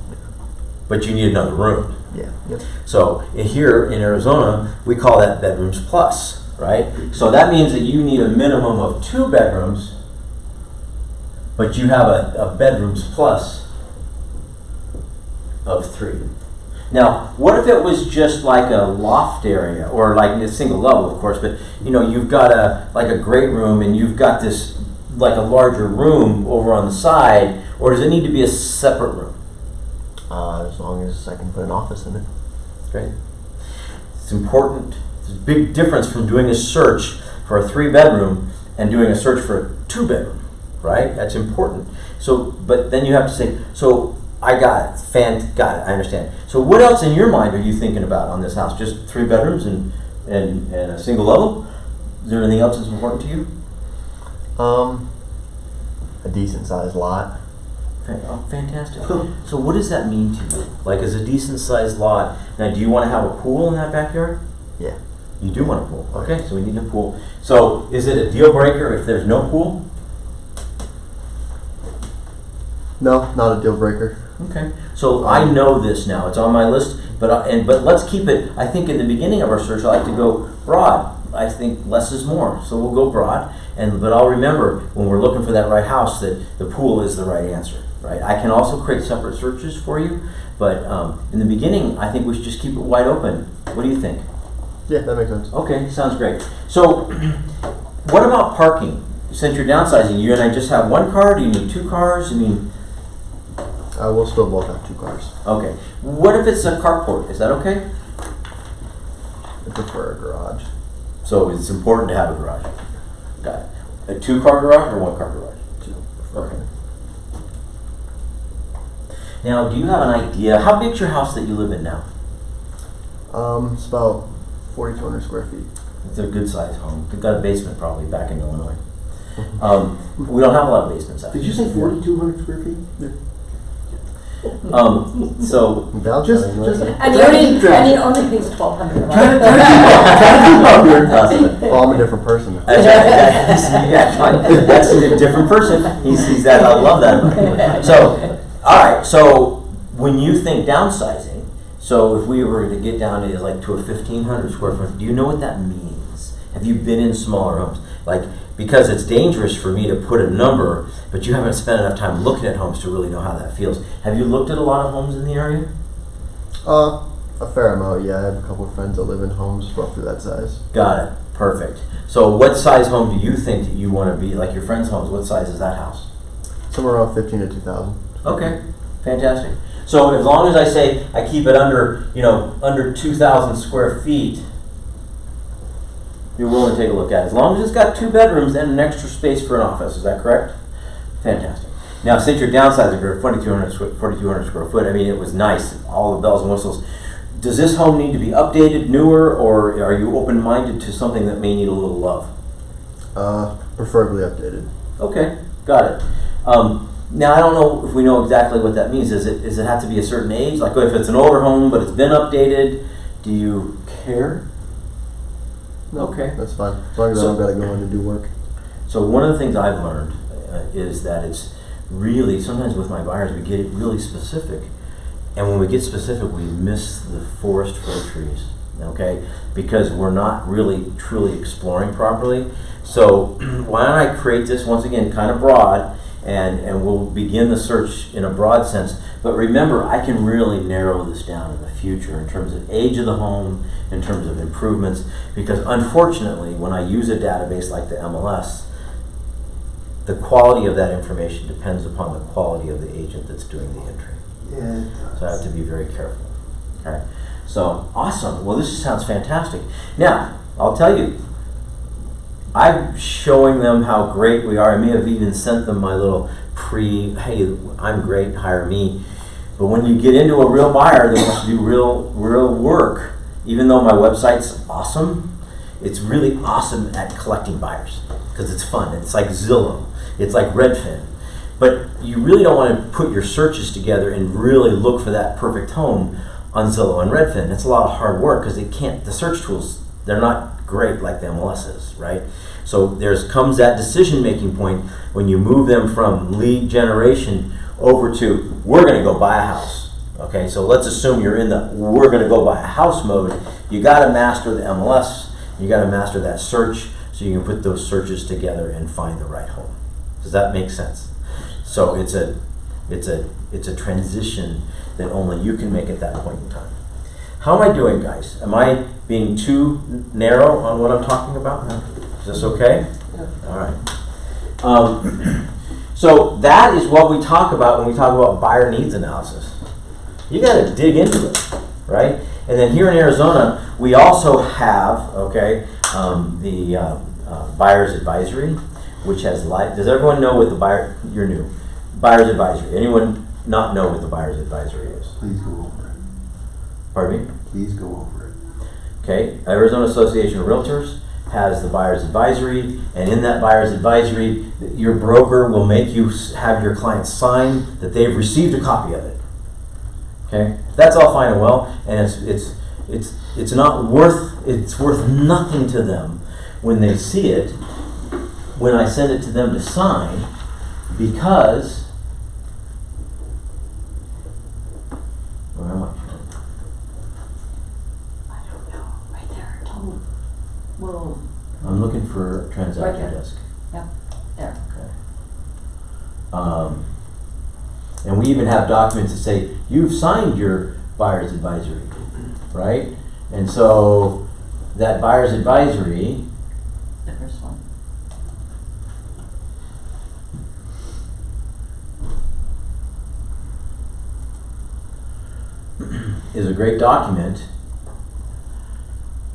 But you need another room. Yeah. Yep. So here in Arizona, we call that bedrooms plus, right? So that means that you need a minimum of 2 bedrooms, but you have a bedrooms plus of 3. Now, what if it was just like a loft area, or like a single level, of course, but you know, you've got a great room and you've got this like a larger room over on the side, or does it need to be a separate room? As long as I can put an office in it. Great. It's important. There's a big difference from doing a search for a 3-bedroom and doing a search for a 2-bedroom, right? That's important. So, but then you have to say, so I got it. Got it. I understand. So what else in your mind are you thinking about on this house? Just 3 bedrooms and a single level? Is there anything else that's important to you? A decent sized lot. Oh, fantastic. So what does that mean to you? Like, as a decent sized lot, now do you want to have a pool in that backyard? Yeah. You do want a pool. Okay, so we need a pool. So is it a deal breaker if there's no pool? No, not a deal breaker. Okay. So I know this now. It's on my list, but let's keep it. I think in the beginning of our search, I like to go broad. I think less is more. So we'll go broad, but I'll remember when we're looking for that right house that the pool is the right answer. Right. I can also create separate searches for you, but in the beginning, I think we should just keep it wide open. What do you think? Yeah, that makes sense. Okay, sounds great. So, what about parking? Since you're downsizing, you and I just have 1 car? Do you need 2 cars? I mean, We'll still both have 2 cars. okay. What if it's a carport? Is that okay? I prefer a garage. So it's important to have a garage. Got it. A 2-car garage or 1-car garage? 2. Okay. Now, do you have an idea? How big's your house that you live in now? It's about 4,200 square feet. It's a good sized home. You've got a basement probably back in Illinois. We don't have a lot of basements out Did you say 4,200 square feet? So Just And he only pays $1,200. Well, I'm a different person. that's a different person. He sees that. I love that about him. So, all right. So when you think downsizing, so if we were to get down to like to a 1,500 square foot, do you know what that means? Have you been in smaller homes? Like, because it's dangerous for me to put a number, but you haven't spent enough time looking at homes to really know how that feels. Have you looked at a lot of homes in the area? A fair amount, yeah. I have a couple of friends that live in homes roughly that size. Got it. Perfect. So what size home do you think that you want to be? Like your friend's homes, what size is that house? Somewhere around 15 to 2,000. Okay, fantastic. So as long as I say I keep it under, under 2,000 square feet, you're willing to take a look at it. As long as it's got 2 bedrooms and an extra space for an office. Is that correct? Fantastic. Now, since you're downsizing for 4,200 square foot, I mean, it was nice, all the bells and whistles. Does this home need to be updated, newer, or are you open-minded to something that may need a little love? Preferably updated. Okay, got it. Now, I don't know if we know exactly what that means. Does it have to be a certain age? Like if it's an older home but it's been updated, do you care? Okay. That's fine. As long as I don't gotta go in and do work. So one of the things I've learned is that it's really, sometimes with my buyers, we get it really specific. And when we get specific, we miss the forest for the trees, okay? Because we're not really truly exploring properly. So why don't I create this, once again, kind of broad, and we'll begin the search in a broad sense. But remember, I can really narrow this down in the future in terms of age of the home, in terms of improvements, because unfortunately, when I use a database like the MLS, the quality of that information depends upon the quality of the agent that's doing the entry. Yeah. So I have to be very careful. Okay. So awesome. Well, this sounds fantastic. Now, I'll tell you, I'm showing them how great we are. I may have even sent them my little hey, I'm great, hire me. But when you get into a real buyer that wants to do real work, even though my website's awesome, it's really awesome at collecting buyers because it's fun. It's like Zillow. It's like Redfin. But you really don't want to put your searches together and really look for that perfect home on Zillow and Redfin. It's a lot of hard work because the search tools, they're not great like the MLS is, right? So comes that decision-making point when you move them from lead generation over to, we're going to go buy a house. Okay, so let's assume you're in the we're going to go buy a house mode. You got to master the MLS. You got to master that search so you can put those searches together and find the right home. Does that make sense? So it's a transition that only you can make at that point in time. How am I doing, guys? Am I being too narrow on what I'm talking about? Is this okay? All right. So that is what we talk about when we talk about buyer needs analysis. You got to dig into it, right? And then here in Arizona, we also have, the buyer's advisory, which has live. Does everyone know what you're new? Buyer's advisory. Anyone not know what the buyer's advisory is? Please go over it. Pardon me? Please go over it. Okay, Arizona Association of Realtors has the buyer's advisory, and in that buyer's advisory, your broker will make you have your client sign that they've received a copy of it. Okay, that's all fine and well, and it's worth nothing to them when they see it, when I send it to them to sign, because where am I? I don't know, right there, total, well, I'm looking for a transaction Right there. desk. yeah, there. Okay. And we even have documents that say you've signed your buyer's advisory, right? And so that buyer's advisory, The first one. is a great document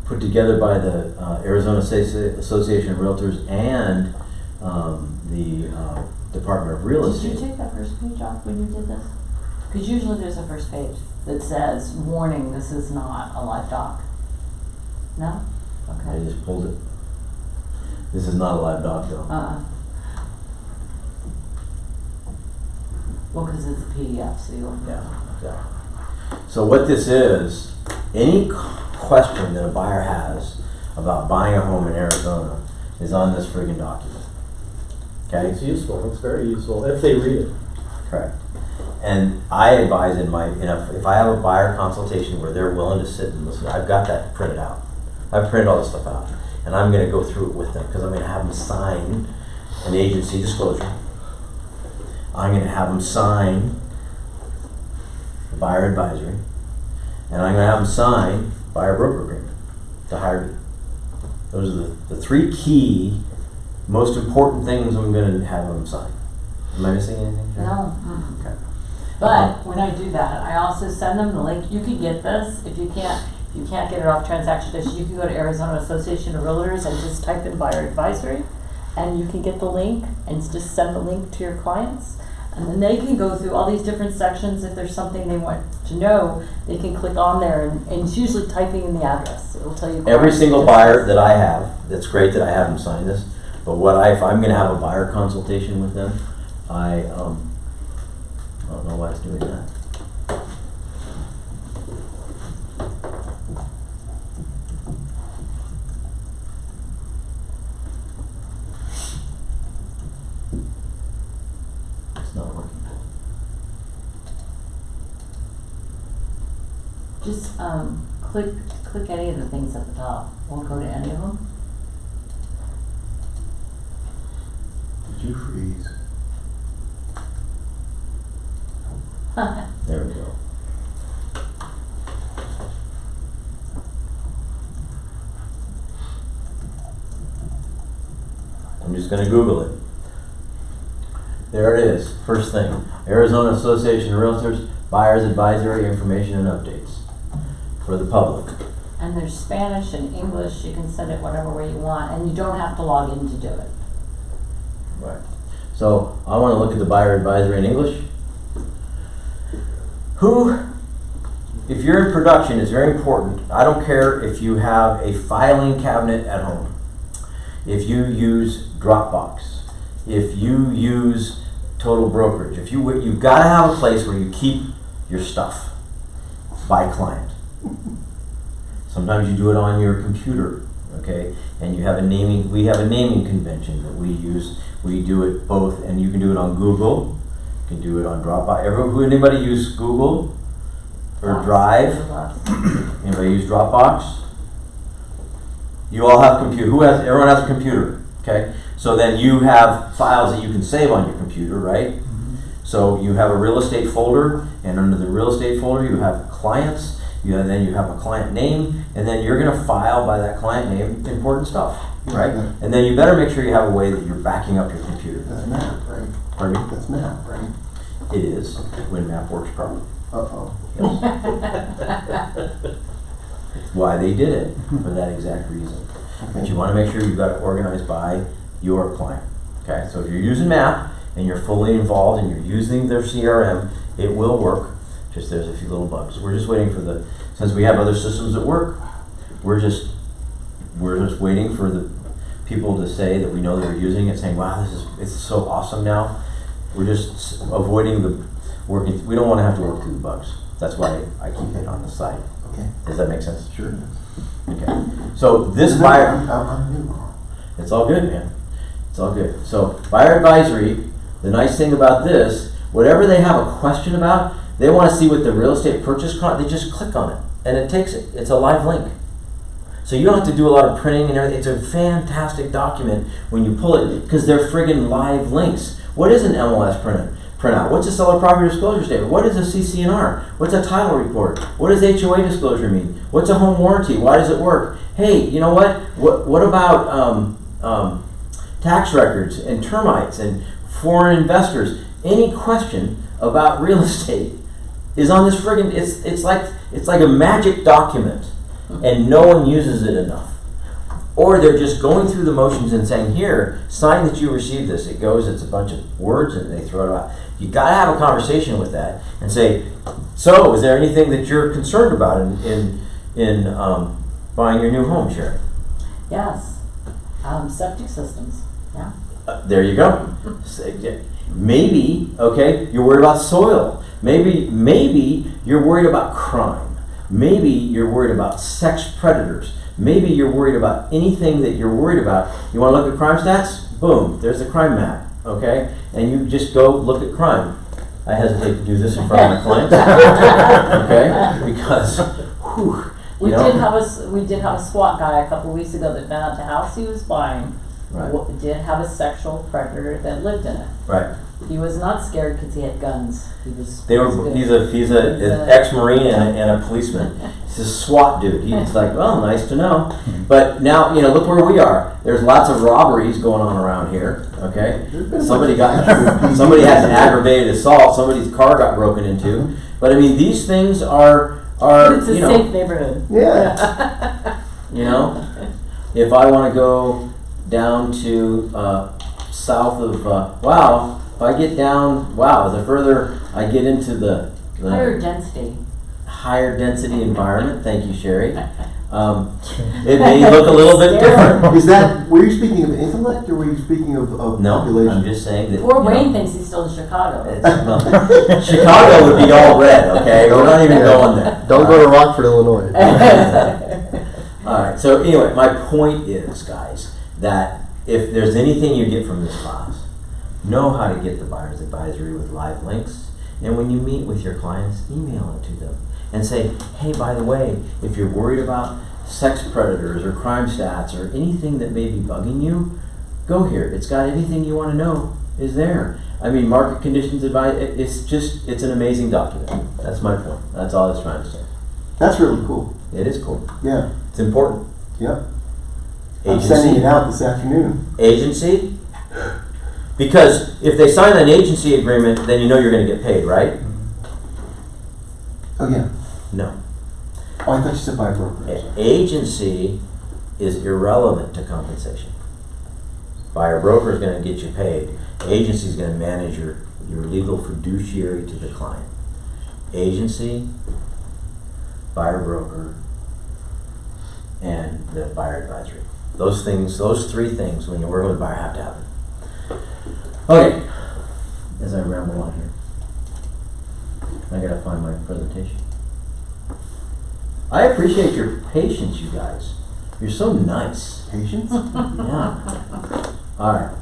put together by the Arizona Association of Realtors and the Department of Real Did you Estate. take that first page off when you did this? Because usually there's a first page that says, warning, this is not a live doc. No? I Okay. just pulled it. This is not a live doc though. Well, because it's a PDF, so you'll. Yeah, exactly. So what this is, any question that a buyer has about buying a home in Arizona is on this friggin' document. Okay? It's useful, it's very useful, if they read it. Correct. And I advise if I have a buyer consultation where they're willing to sit and listen, I've got that printed out. I've printed all this stuff out. And I'm going to go through it with them because I'm going to have them sign an agency disclosure. I'm going to have them sign the buyer advisory. And I'm going to have them sign buyer broker agreement to hire me. Those are the three key, most important things I'm going to have them sign. Am I missing anything, Sharon? No. Okay. But when I do that, I also send them the link. You can get this if you can't get it off Transaction Dish. You can go to Arizona Association of Realtors and just type in buyer advisory, and you can get the link and just send the link to your clients. And then they can go through all these different sections. If there's something they want to know, they can click on there, and it's usually typing in the address. It'll tell you. Every single buyer that I have, that's great that I have them sign this, but if I'm going to have a buyer consultation with them, I don't know why it's doing that. It's not working. Just, click any of the things at the top. Won't go to any of them. Did you freeze? There we go. I'm just gonna Google it. There it is, first thing. Arizona Association of Realtors, Buyers Advisory Information and Updates for the public. And there's Spanish and English, you can send it whatever way you want, and you don't have to log in to do it. Right. So I wanna look at the buyer advisory in English. If you're in production, it's very important. I don't care if you have a filing cabinet at home, if you use Dropbox, if you use Total Brokerage, you've got to have a place where you keep your stuff by client. Sometimes you do it on your computer, okay? And we have a naming convention that we use. We do it both, and you can do it on Google, you can do it on Dropbox. Anybody use Google or Drive? Anybody use Dropbox? You all have computer. Everyone has a computer, okay? So then you have files that you can save on your computer, right? So you have a real estate folder, and under the real estate folder you have clients, then you have a client name, and then you're gonna file by that client name important stuff, right? Yeah. And then you better make sure you have a way that you're backing up your computer. That's map, right? Pardon me? That's map, right? It is, when map works properly. Uh-oh. It's why they did it, for that exact reason. But you wanna make sure you've got it organized by your client, okay? So if you're using MAP and you're fully involved and you're using their CRM, it will work. Just there's a few little bugs. We're just waiting for since we have other systems that work, we're just waiting for the people to say that we know that we're using it, saying, wow, it's so awesome now. We're just avoiding working. We don't wanna have to work through the bugs. That's why I keep it on the site. Okay. Does that make sense? Sure. Okay. So this buyer, I'm new. it's all good, man. It's all good. So buyer advisory, the nice thing about this, whatever they have a question about, they want to see what the real estate purchase cost, they just click on it and it takes it. It's a live link. So you don't have to do a lot of printing and everything. It's a fantastic document when you pull it because they're friggin' live links. What is an MLS printout? What's a seller property disclosure statement? What is a CC&R? What's a title report? What does HOA disclosure mean? What's a home warranty? Why does it work? Hey, you know what? What about tax records and termites and foreign investors? Any question about real estate is on this friggin', it's like a magic document and no one uses it enough. Or they're just going through the motions and saying, here, sign that you received this. It goes, it's a bunch of words and they throw it out. You gotta have a conversation with that and say, so is there anything that you're concerned about in buying your new home, Sherry? Yes, septic systems, yeah. There you go. Maybe, okay, you're worried about soil. Maybe you're worried about crime. Maybe you're worried about sex predators. Maybe you're worried about anything that you're worried about. You want to look at crime stats? Boom, there's the crime map, okay? And you just go look at crime. I hesitate to do this in front of my clients, okay? Because, whew, We did have a SWAT guy a couple weeks ago that found out the house he was buying did have a sexual predator that lived in it. Right. He was not scared because he had guns. He's an ex-Marine and a policeman. He's a SWAT dude. He's like, well, nice to know. But now, look where we are. There's lots of robberies going on around here, okay? Somebody has an aggravated assault. Somebody's car got broken into. But I mean, these things are it's a safe neighborhood. Yeah. If I want to go down to south of, if I get down, the further I get into the Higher density. higher density environment, thank you, Sherry, It may look a little bit different. Is that, were you speaking of intellect or were you speaking of No, population? I'm just saying that. Poor you know, Wayne thinks he's still in Chicago. well, Chicago would be all red, okay? We're not even going there. Don't go to Rockford, Illinois. All right, so anyway, my point is, guys, that if there's anything you get from this class, know how to get the buyer's advisory with live links. And when you meet with your clients, email it to them and say, hey, by the way, if you're worried about sex predators or crime stats or anything that may be bugging you, go here. It's got anything you want to know is there. I mean, market conditions advice, it's an amazing document. That's my point. That's all I was trying to say. That's really cool. It is cool. Yeah, It's important. yep. I'm sending it Agency. out this afternoon. Agency. Because if they sign an agency agreement, then you know you're going to get paid, right? Oh, yeah. No. Oh, I thought you said by brokerage. Agency is irrelevant to compensation. Buyer broker is going to get you paid. Agency is going to manage your legal fiduciary to the client. Agency, buyer broker, and the buyer advisory. Those things, those three things, when you're working with a buyer, have to happen. Okay, as I ramble on here, I gotta find my presentation. I appreciate your patience, you guys. You're so nice. Patience? Yeah. All right.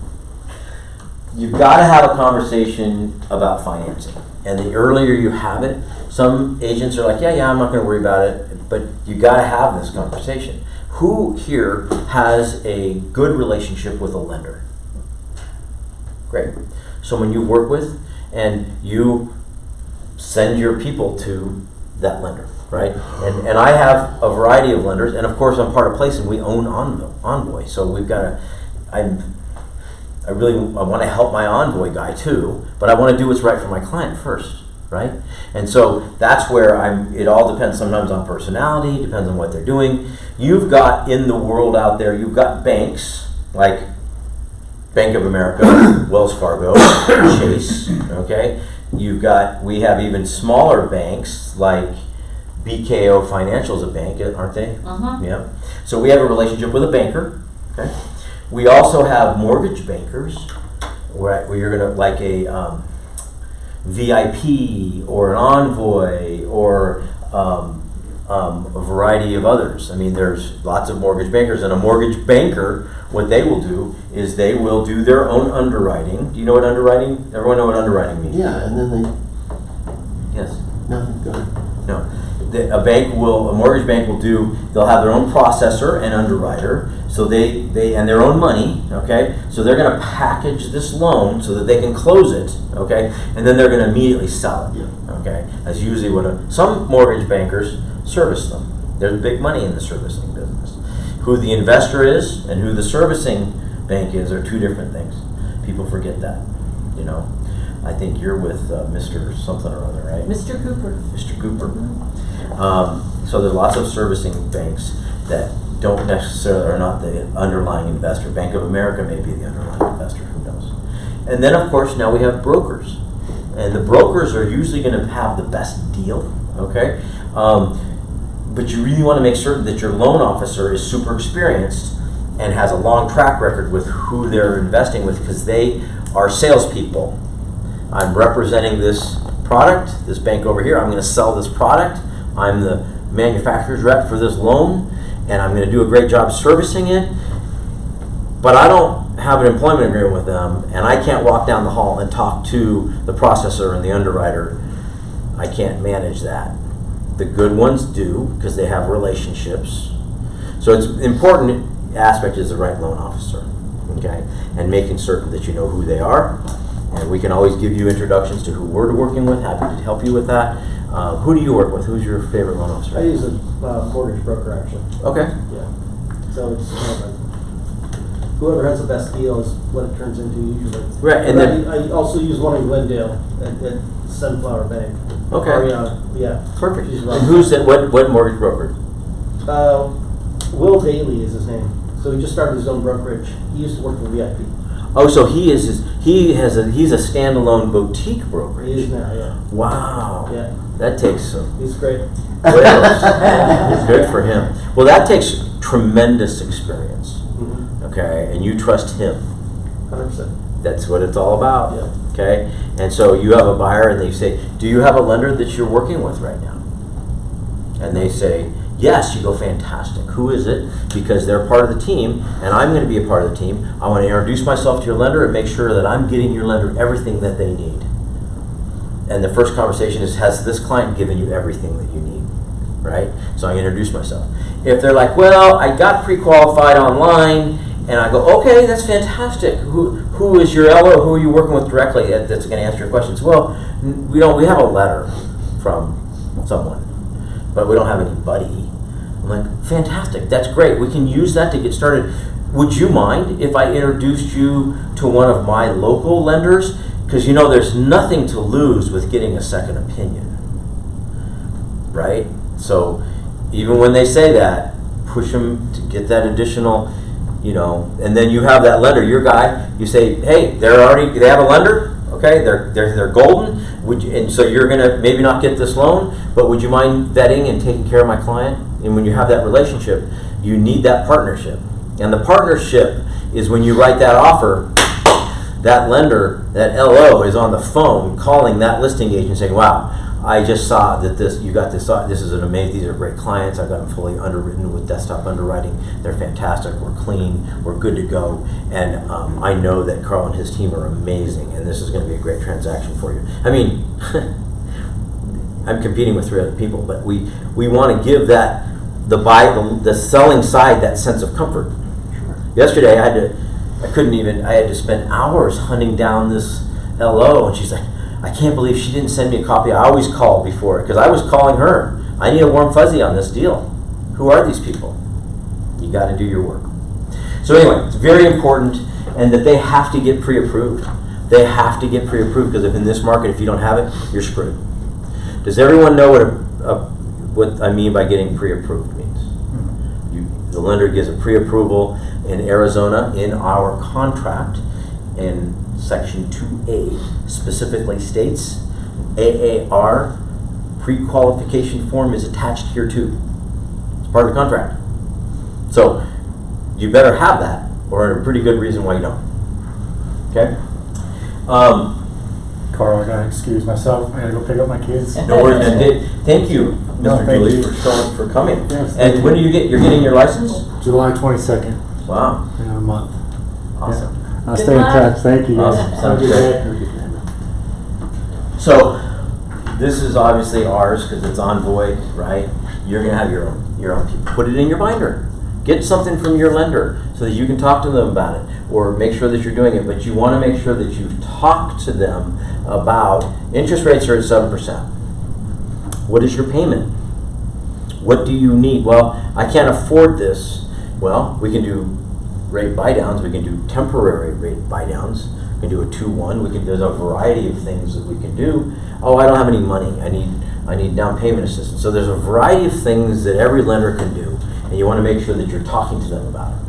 You've got to have a conversation about financing. And the earlier you have it, some agents are like, yeah, I'm not going to worry about it. But you got to have this conversation. Who here has a good relationship with a lender? Great. Someone you work with and you send your people to that lender, right? And I have a variety of lenders, and of course I'm part of Place and we own Envoy. So we've got to, I want to help my Envoy guy too, but I want to do what's right for my client first, right? And so that's where it all depends sometimes on personality, depends on what they're doing. You've got in the world out there, you've got banks like Bank of America, Wells Fargo, Chase, okay? We have even smaller banks like BKO Financial's a bank, aren't they? Yeah. So we have a relationship with a banker, okay? We also have mortgage bankers where you're gonna like a VIP or an Envoy or a variety of others. I mean, there's lots of mortgage bankers, and a mortgage banker, what they will do is they will do their own underwriting. Do you know what underwriting? Everyone know what underwriting means? Yeah, and then Yes. nothing, go ahead. No. A mortgage bank will they'll have their own processor and underwriter, so they and their own money, okay? So they're gonna package this loan so that they can close it, okay? And then they're gonna immediately sell it, okay? That's usually some mortgage bankers service them. There's big money in the servicing business. Who the investor is and who the servicing bank is are two different things. People forget that, you know? I think you're with Mr. something or other, right? Mr. Cooper. Mr. Cooper. So there's lots of servicing banks that don't necessarily are not the underlying investor. Bank of America may be the underlying investor, who knows? And then of course now we have brokers. And the brokers are usually going to have the best deal, okay? But you really want to make certain that your loan officer is super experienced and has a long track record with who they're investing with, because they are salespeople. I'm representing this product, this bank over here. I'm going to sell this product. I'm the manufacturer's rep for this loan, and I'm going to do a great job servicing it. But I don't have an employment agreement with them, and I can't walk down the hall and talk to the processor and the underwriter. I can't manage that. The good ones do, because they have relationships. So it's important aspect is the right loan officer, okay? And making certain that you know who they are. And we can always give you introductions to who we're working with, happy to help you with that. Who do you work with? Who's your favorite loan officer? I use a mortgage broker, actually. Okay. Yeah. So it's whoever has the best deal is what it turns into usually. Right, and But then I also use one in Glendale at Sunflower Bank. okay, Yeah. perfect. She's And right. who's that? What mortgage broker? Will Daly is his name. So he just started his own brokerage. He used to work for VIP. Oh, so he's a standalone boutique brokerage. He is now, yeah. Wow. Yeah, That takes some he's great. skills. Good for him. Well, that takes tremendous experience. Mhm. Okay, and you trust him. 100%. That's what it's all about. Yeah. Okay, and so you have a buyer, and they say, "Do you have a lender that you're working with right now?" And they say, "Yes." You go, "Fantastic. Who is it?" Because they're part of the team, and I'm going to be a part of the team. I want to introduce myself to your lender and make sure that I'm getting your lender everything that they need. And the first conversation is, has this client given you everything that you need? Right? So I introduce myself. If they're like, "Well, I got pre-qualified online," and I go, "Okay, that's fantastic. Who is your LO? Who are you working with directly that's going to answer your questions?" "Well, we have a letter from someone, but we don't have anybody." I'm like, "Fantastic, that's great. We can use that to get started. Would you mind if I introduced you to one of my local lenders? Because there's nothing to lose with getting a second opinion." Right? So even when they say that, push them to get that additional, and then you have that lender, your guy, you say, "Hey, they have a lender, okay, they're golden, and so you're gonna maybe not get this loan, but would you mind vetting and taking care of my client?" And when you have that relationship, you need that partnership. And the partnership is when you write that offer, that lender, that LO is on the phone calling that listing agent saying, "Wow, I just saw that you got this is an amazing, these are great clients, I've got them fully underwritten with desktop underwriting, they're fantastic, we're clean, we're good to go, and I know that Carl and his team are amazing, and this is going to be a great transaction for you." I mean, I'm competing with 3 other people, but we want to give the selling side that sense of comfort. Yesterday, I had to spend hours hunting down this LO, and she's like, "I can't believe she didn't send me a copy. I always call before," because I was calling her. "I need a warm fuzzy on this deal. Who are these people?" You got to do your work. So anyway, it's very important, and that they have to get pre-approved. They have to get pre-approved, because if in this market, if you don't have it, you're screwed. Does everyone know what I mean by getting pre-approved means? The lender gives a pre-approval in Arizona in our contract, in Section 2A specifically states AAR pre-qualification form is attached here too. It's part of the contract. So you better have that, or a pretty good reason why you don't. Okay? Carl, I gotta excuse myself. I gotta go pick up my kids. No worries, man. Thank you, No, Mr. thank Julie, you. for coming. Yes, thank And when do you're getting your license? July 22nd, Wow, in a month. awesome. I'll Good stay in luck. touch. Thank you guys. Awesome. Have a Sounds good good. day. So this is obviously ours because it's Envoy, right? You're gonna have your own people. Put it in your binder. Get something from your lender so that you can talk to them about it, or make sure that you're doing it. But you want to make sure that you've talked to them about interest rates are at 7%. What is your payment? What do you need? Well, I can't afford this. Well, we can do rate buy downs. We can do temporary rate buy downs. We can do a 2-1. There's a variety of things that we can do. Oh, I don't have any money. I need down payment assistance. So there's a variety of things that every lender can do, and you want to make sure that you're talking to them about it.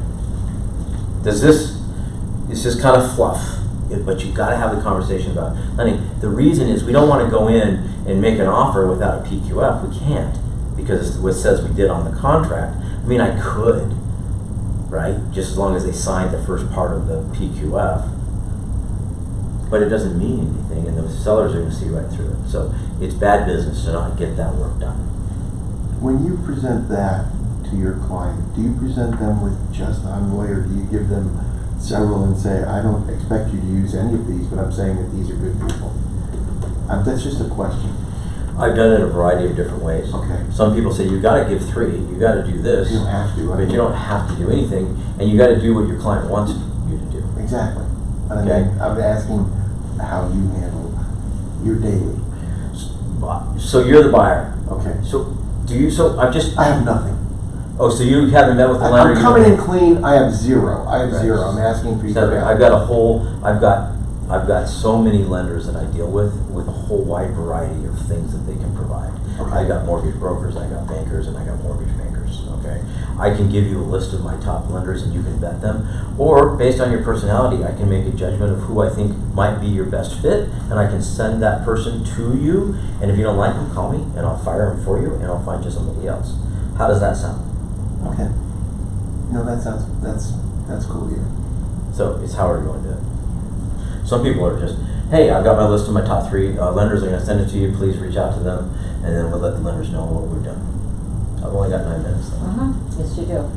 This is kind of fluff, but you've got to have the conversation about it. Honey, the reason is we don't want to go in and make an offer without a PQF. We can't, because what says we did on the contract. I mean, I could, right? Just as long as they signed the first part of the PQF. But it doesn't mean anything, and the sellers are going to see right through it. So it's bad business to not get that work done. When you present that to your client, do you present them with just Envoy, or do you give them several and say, "I don't expect you to use any of these, but I'm saying that these are good people"? That's just a question. I've done it a variety of different ways. Okay. Some people say, you got to give 3, you got to do this. You don't have to, right? But you don't have to do anything, and you got to do what your client wants you to do. Exactly. But Okay. I'm asking how you handle your daily. So you're the buyer. Okay. So I I have nothing. Oh, so you haven't met with the lender? I'm coming in clean. I have zero. I have Right. zero. I'm asking for you. So I've got so many lenders that I deal with a whole wide variety of things that they can provide. Okay. I got mortgage brokers, I got bankers, and I got mortgage bankers. Okay. I can give you a list of my top lenders and you can vet them. Or based on your personality, I can make a judgment of who I think might be your best fit, and I can send that person to you. And if you don't like them, call me and I'll fire them for you and I'll find you somebody else. How does that sound? Okay. No, that's cool, yeah. So it's however you want to do it. Some people are just, hey, I've got my list of my top 3 lenders. I'm going to send it to you. Please reach out to them, and then we'll let the lenders know what we've done. I've only got 9 minutes though. Yes, you do.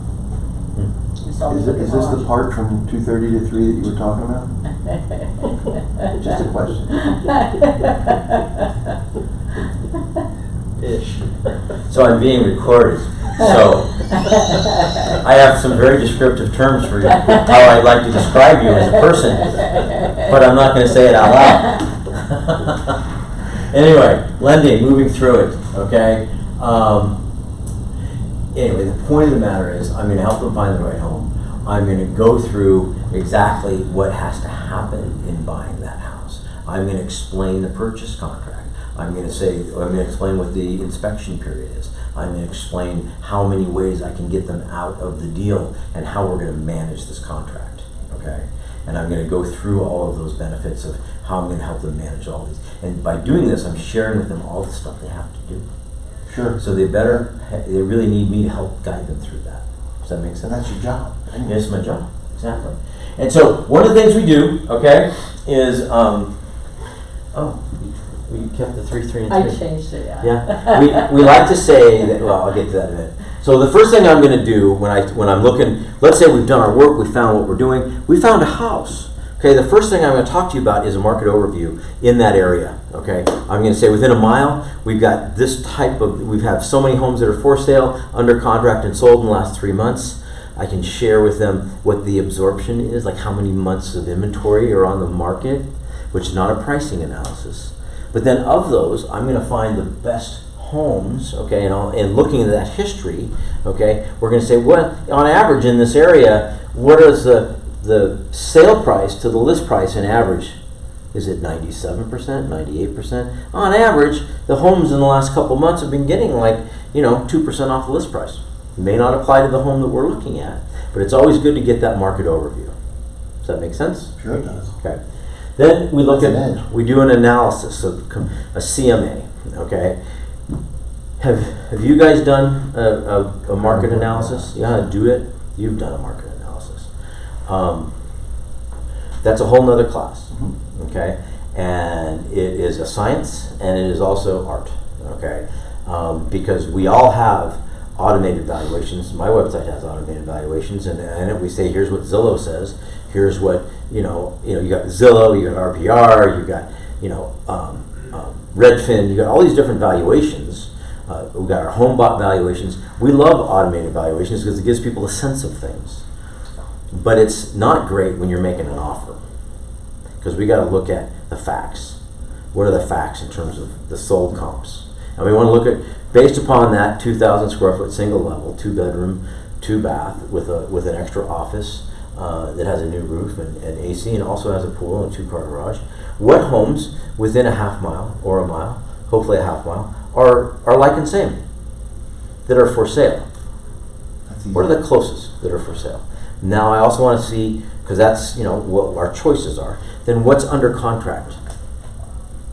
You saw me Is looking this the hard. part from 2:30 to 3 that you were talking about? Just a question. Ish. So I'm being recorded. So I have some very descriptive terms for you, how I'd like to describe you as a person, but I'm not going to say it out loud. Anyway, lending, moving through it, okay? Anyway, the point of the matter is I'm going to help them find the right home. I'm going to go through exactly what has to happen in buying that house. I'm going to explain the purchase contract. I'm going to explain what the inspection period is. I'm going to explain how many ways I can get them out of the deal and how we're going to manage this contract, okay? And I'm going to go through all of those benefits of how I'm going to help them manage all these. And by doing this, I'm sharing with them all the stuff they have to do. Sure. So they really need me to help guide them through that. Does that make sense? And that's your job. It's my job, exactly. And so one of the things we do, okay, is, we kept the 3, 3, and 3. I changed it, yeah. Yeah, we like to say that, well, I'll get to that in a minute. So the first thing I'm going to do when I'm looking, let's say we've done our work, we found what we're doing, we found a house. Okay, the first thing I'm going to talk to you about is a market overview in that area. Okay, I'm going to say within a mile, we've got this we have so many homes that are for sale, under contract, and sold in the last 3 months. I can share with them what the absorption is, like how many months of inventory are on the market, which is not a pricing analysis. But then of those, I'm going to find the best homes, okay, and looking at that history, okay, we're going to say, what, on average in this area, what is the sale price to the list price in average? Is it 97%, 98%? On average, the homes in the last couple of months have been getting 2% off the list price. It may not apply to the home that we're looking at, but it's always good to get that market overview. Does that make sense? Sure it does. Okay. Then we look That's an edge. we do an analysis of a CMA, okay? Have you guys done a market analysis? Yeah, do it. You've done a market analysis. That's a whole nother class, okay? And it is a science and it is also art, okay? Because we all have automated valuations. My website has automated valuations, and in it we say, here's what Zillow says. Here's what you got Zillow, you got RPR, you got Redfin, you got all these different valuations. We've got our home bot valuations. We love automated valuations because it gives people a sense of things. But it's not great when you're making an offer, because we got to look at the facts. What are the facts in terms of the sold comps? And we want to look at, based upon that 2,000 square foot single level, 2 bedroom, 2 bath with an extra office that has a new roof and AC, and also has a pool and a 2-car garage. What homes within a half mile or a mile, hopefully a half mile, are like and same that are for sale? What are the closest that are for sale? Now I also want to see, because that's what our choices are, then what's under contract?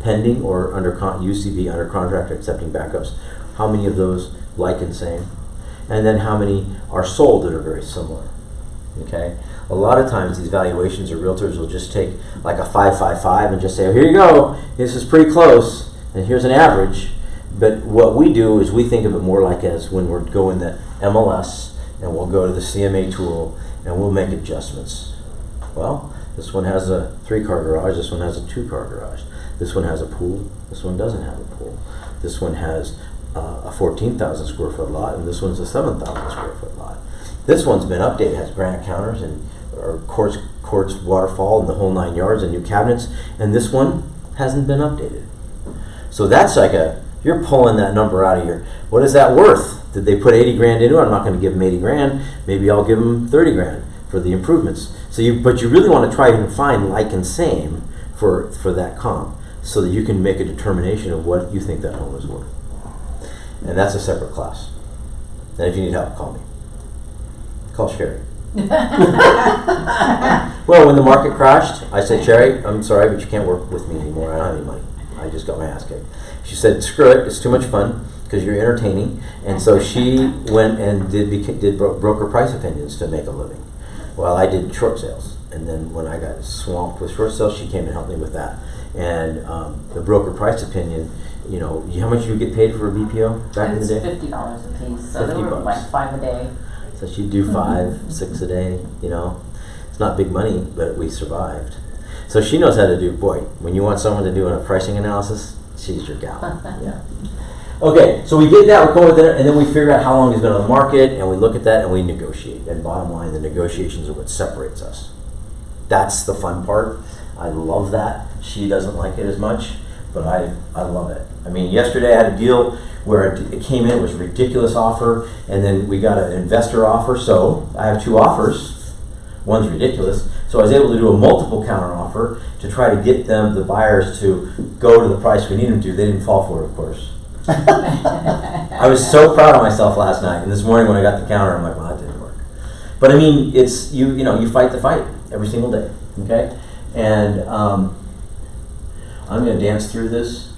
Pending or UCB, under contract, accepting backups. How many of those like and same? And then how many are sold that are very similar? Okay? A lot of times these valuations or realtors will just take like a 555 and just say, oh, here you go, this is pretty close, and here's an average. But what we do is we think of it more like as when we're going the MLS and we'll go to the CMA tool and we'll make adjustments. Well, this one has a 3-car garage, this one has a 2-car garage. This one has a pool, this one doesn't have a pool. This one has a 14,000 square foot lot, and this one's a 7,000 square foot lot. This one's been updated, has granite counters and quartz waterfall and the whole 9 yards and new cabinets, and this one hasn't been updated. So that's like you're pulling that number out of your, what is that worth? Did they put 80 grand into it? I'm not going to give them 80 grand. Maybe I'll give them 30 grand for the improvements. But you really want to try and find like and same for that comp, so that you can make a determination of what you think that home is worth. And that's a separate class. And if you need help, call me. Call Sherry. Well, when the market crashed, I said, Sherry, I'm sorry, but you can't work with me anymore. I don't have any money. I just got my ass kicked. She said, screw it, it's too much fun because you're entertaining. And so she went and did broker price opinions to make a living. Well, I did short sales. And then when I got swamped with short sales, she came and helped me with that. And the broker price opinion, you know, how much you get paid for a BPO back in the day? It's $50 a piece, so they $50 were like $5 a day. So she'd do 5, 6 a day, you know. It's not big money, but we survived. So she knows how to do, boy, when you want someone to do a pricing analysis, she's your gal. Yeah. Okay, so we did that, we're going with it, and then we figure out how long he's been on the market, and we look at that and we negotiate. And bottom line, the negotiations are what separates us. That's the fun part. I love that. She doesn't like it as much, but I love it. I mean, yesterday I had a deal where it came in, it was a ridiculous offer, and then we got an investor offer, so I have 2 offers. One's ridiculous. So I was able to do a multiple counter offer to try to get them, the buyers, to go to the price we need them to. They didn't fall for it, of course. I was so proud of myself last night, and this morning when I got the counter, I'm like, well, that didn't work. But I mean, it's, you know, you fight the fight every single day, okay? And I'm going to dance through this.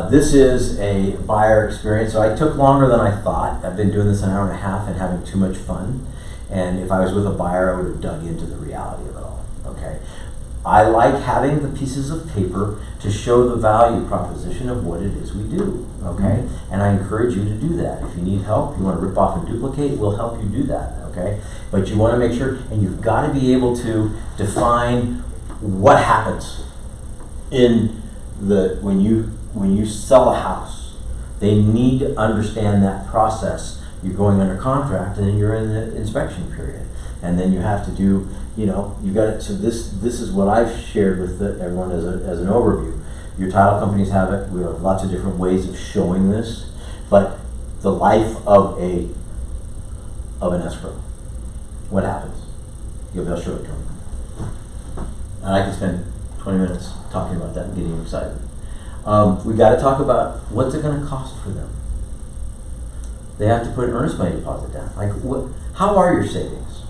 This is a buyer experience, so I took longer than I thought. I've been doing this an hour and a half and having too much fun. And if I was with a buyer, I would have dug into the reality of it all, okay? I like having the pieces of paper to show the value proposition of what it is we do, okay? And I encourage you to do that. If you need help, you want to rip off and duplicate, we'll help you do that, okay? But you want to make sure, and you've got to be able to define what happens in the, when you sell a house. They need to understand that process. You're going under contract, and then you're in the inspection period, and then you have to do, you know, you got it. So this is what I've shared with everyone as an overview. Your title companies have it. We have lots of different ways of showing this, but the life of an escrow. What happens? You'll be able to show it to them, and I can spend 20 minutes talking about that and getting you excited. We got to talk about what's it going to cost for them. They have to put an earnest money deposit down. Like, how are your savings?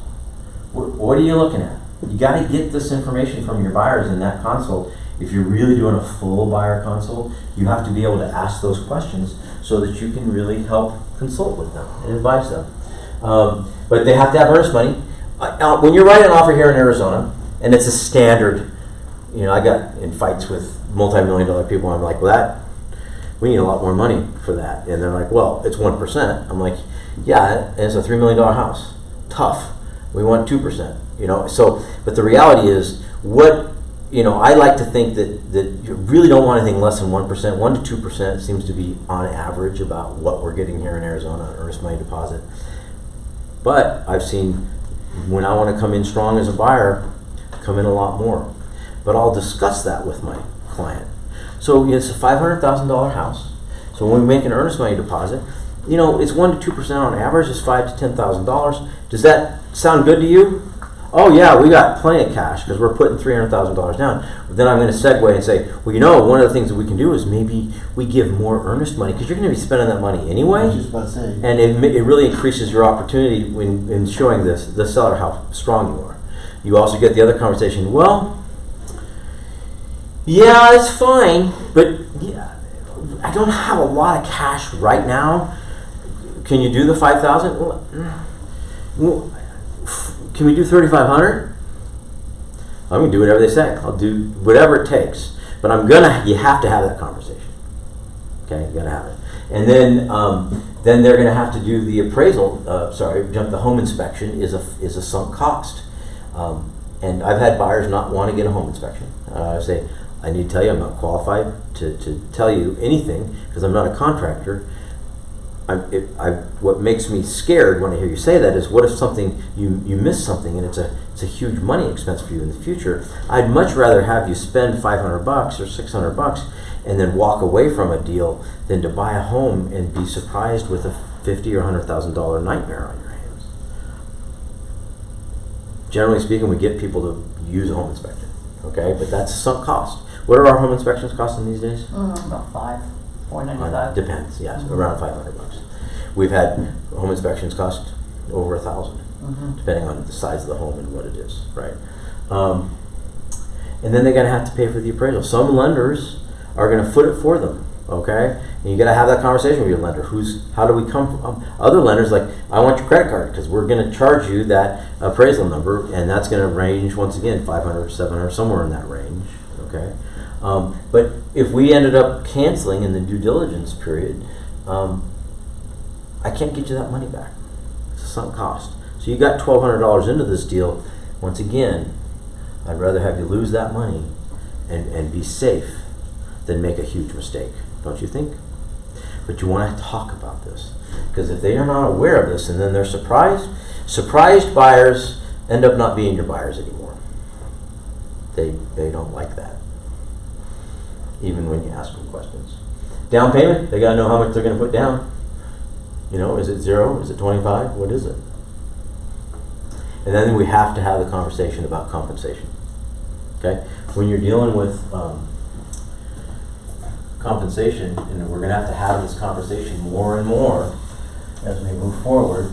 What are you looking at? You got to get this information from your buyers in that consult. If you're really doing a full buyer consult, you have to be able to ask those questions so that you can really help consult with them and advise them. But they have to have earnest money. When you're writing an offer here in Arizona, and it's a standard, you know, I got in fights with multi-million-dollar people. I'm like, well, we need a lot more money for that. And they're like, well, it's 1%. I'm like, yeah, and it's a $3 million house. Tough. We want 2%. You know, so, but the reality is, I like to think that you really don't want anything less than 1%. 1 to 2% seems to be on average about what we're getting here in Arizona, earnest money deposit. But I've seen, when I want to come in strong as a buyer, come in a lot more. But I'll discuss that with my client. So it's a $500,000 house. So when we make an earnest money deposit, you know, it's 1 to 2% on average. It's $5,000 to $10,000. Does that sound good to you? Oh yeah, we got plenty of cash because we're putting $300,000 down. But then I'm going to segue and say, well, you know, one of the things that we can do is maybe we give more earnest money because you're going to be spending that money anyway. I was just about to say. And it really increases your opportunity in showing the seller how strong you are. You also get the other conversation, well, yeah, it's fine, but yeah, I don't have a lot of cash right now. Can you do the $5,000? Well, can we do $3,500? I'm gonna do whatever they say. I'll do whatever it takes. But you have to have that conversation. Okay, you gotta have it. And then they're gonna have to do the appraisal. The home inspection is a sunk cost. And I've had buyers not want to get a home inspection. I say, I need to tell you, I'm not qualified to tell you anything because I'm not a contractor. What makes me scared when I hear you say that is, what if something you miss something and it's a huge money expense for you in the future? I'd much rather have you spend $500 or $600 and then walk away from a deal than to buy a home and be surprised with a $50,000 or $100,000 nightmare on your hands. Generally speaking, we get people to use a home inspector, okay? But that's a sunk cost. What are our home inspections costing these days? About $495. Depends, yes, around $500. We've had home inspections cost over $1,000. depending on the size of the home and what it is, right? And then they're gonna have to pay for the appraisal. Some lenders are gonna foot it for them, okay? And you gotta have that conversation with your lender. How do we come from? Other lenders, like, I want your credit card, because we're gonna charge you that appraisal number, and that's gonna range, once again, 500, 700, somewhere in that range, okay? But if we ended up canceling in the due diligence period, I can't get you that money back. It's a sunk cost. So you got $1,200 into this deal. Once again, I'd rather have you lose that money and be safe than make a huge mistake, don't you think? But you want to talk about this, because if they are not aware of this and then they're surprised buyers end up not being your buyers anymore. They don't like that, even when you ask them questions. Down payment, they got to know how much they're going to put down. You know, is it 0? Is it 25? What is it? And then we have to have the conversation about compensation. Okay? When you're dealing with compensation, and we're going to have this conversation more and more as we move forward.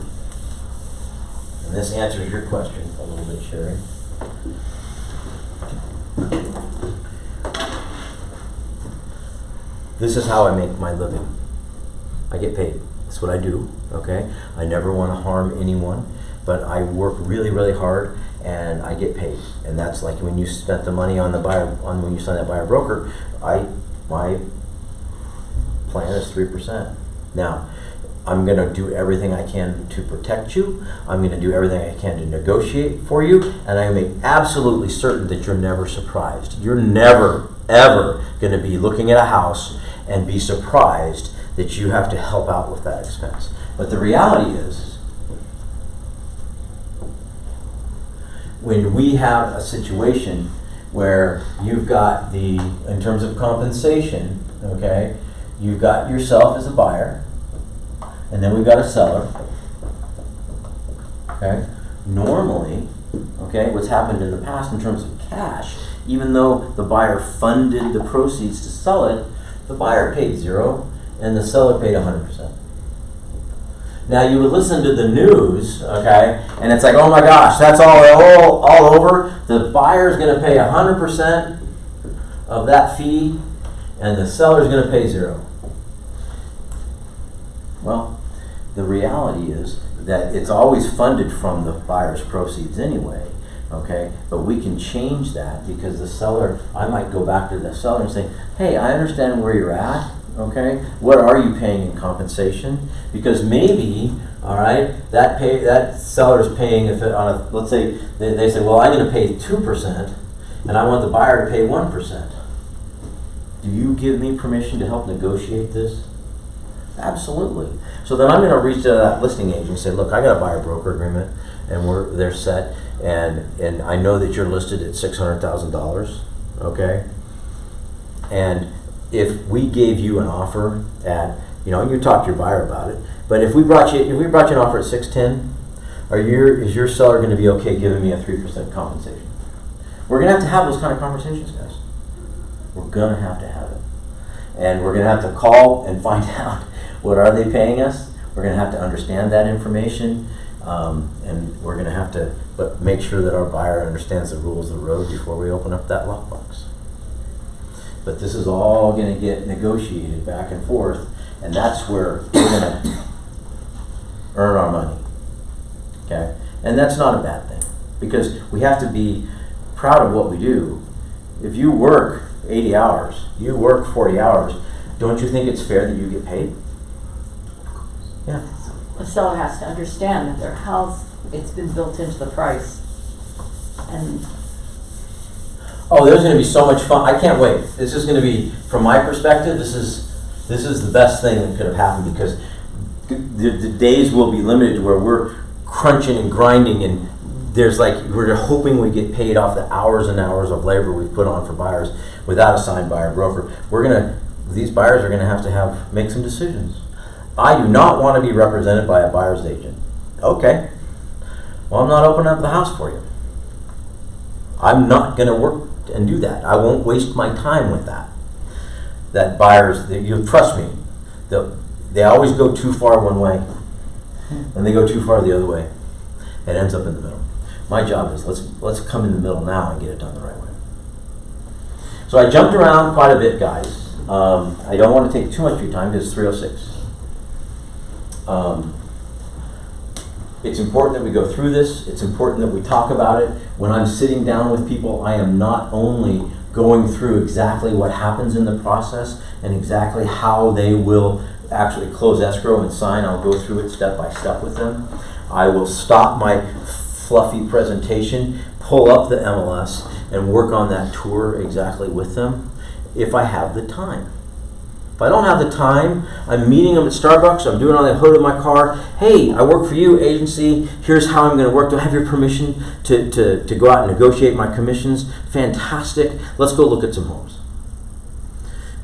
And this answers your question a little bit, Sherry. This is how I make my living. I get paid. That's what I do, okay? I never want to harm anyone, but I work really, really hard and I get paid. And that's like when you spent the money on the buyer, when you sign that buyer broker, my plan is 3%. Now, I'm going to do everything I can to protect you. I'm going to do everything I can to negotiate for you, and I make absolutely certain that you're never surprised. You're never, ever going to be looking at a house and be surprised that you have to help out with that expense. But the reality is, when we have a situation where you've got in terms of compensation, okay, you've got yourself as a buyer, and then we've got a seller, okay? Normally, okay, what's happened in the past in terms of cash, even though the buyer funded the proceeds to sell it, the buyer paid 0 and the seller paid 100%. Now you would listen to the news, okay, and it's like, oh my gosh, that's all over. The buyer's going to pay 100% of that fee, and the seller's going to pay 0. Well, the reality is that it's always funded from the buyer's proceeds anyway, okay? But we can change that, because the seller, I might go back to the seller and say, hey, I understand where you're at, okay? What are you paying in compensation? Because maybe, all right, that seller's paying, let's say, they say, well, I'm going to pay 2%, and I want the buyer to pay 1%. Do you give me permission to help negotiate this? Absolutely. So then I'm going to reach to that listing agent and say, look, I got a buyer broker agreement, and they're set, and I know that you're listed at $600,000, okay? And if we gave you an offer at, you talk to your buyer about it, but if we brought you an offer at $610, is your seller going to be okay giving me a 3% compensation? We're going to have those kind of conversations, guys. We're going to have it. And we're going to have to call and find out, what are they paying us? We're going to have to understand that information, and we're going to have to make sure that our buyer understands the rules of the road before we open up that lockbox. But this is all going to get negotiated back and forth, and that's where we're going to earn our money, okay? And that's not a bad thing, because we have to be proud of what we do. If you work 80 hours, you work 40 hours, don't you think it's fair that you get paid? Yeah. The seller has to understand that their house, it's been built into the price. And oh, there's going to be so much fun. I can't wait. This is going to be, from my perspective, this is the best thing that could have happened, because the days will be limited to where we're crunching and grinding, and we're hoping we get paid off the hours and hours of labor we've put on for buyers without a signed buyer broker. These buyers are going to have make some decisions. I do not want to be represented by a buyer's agent. Okay. Well, I'm not opening up the house for you. I'm not going to work and do that. I won't waste my time with that. That buyers, you'll trust me, they always go too far one way, and they go too far the other way. It ends up in the middle. My job is let's come in the middle now and get it done the right way. So I jumped around quite a bit, guys. I don't want to take too much of your time because it's 3:06. It's important that we go through this. It's important that we talk about it. When I'm sitting down with people, I am not only going through exactly what happens in the process and exactly how they will actually close escrow and sign. I'll go through it step by step with them. I will stop my fluffy presentation, pull up the MLS, and work on that tour exactly with them if I have the time. If I don't have the time, I'm meeting them at Starbucks, I'm doing it on the hood of my car. Hey, I work for you, agency, here's how I'm going to work. Do I have your permission to go out and negotiate my commissions? Fantastic. Let's go look at some homes.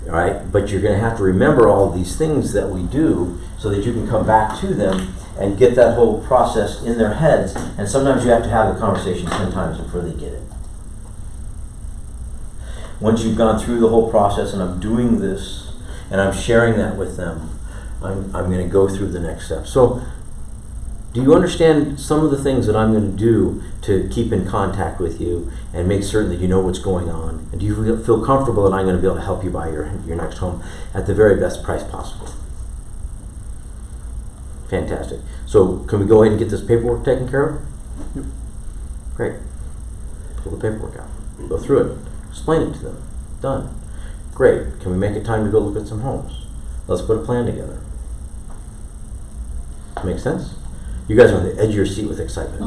All right, but you're going to have to remember all of these things that we do so that you can come back to them and get that whole process in their heads. And sometimes you have to have the conversation 10 times before they get it. Once you've gone through the whole process and I'm doing this and I'm sharing that with them, I'm going to go through the next step. So do you understand some of the things that I'm going to do to keep in contact with you and make certain that you know what's going on? And do you feel comfortable that I'm going to be able to help you buy your next home at the very best price possible? Fantastic. So can we go ahead and get this paperwork taken care of? Yep. Great. Pull the paperwork out. Go through it. Explain it to them. Done. Great. Can we make a time to go look at some homes? Let's put a plan together. Make sense? You guys are on the edge of your seat with excitement.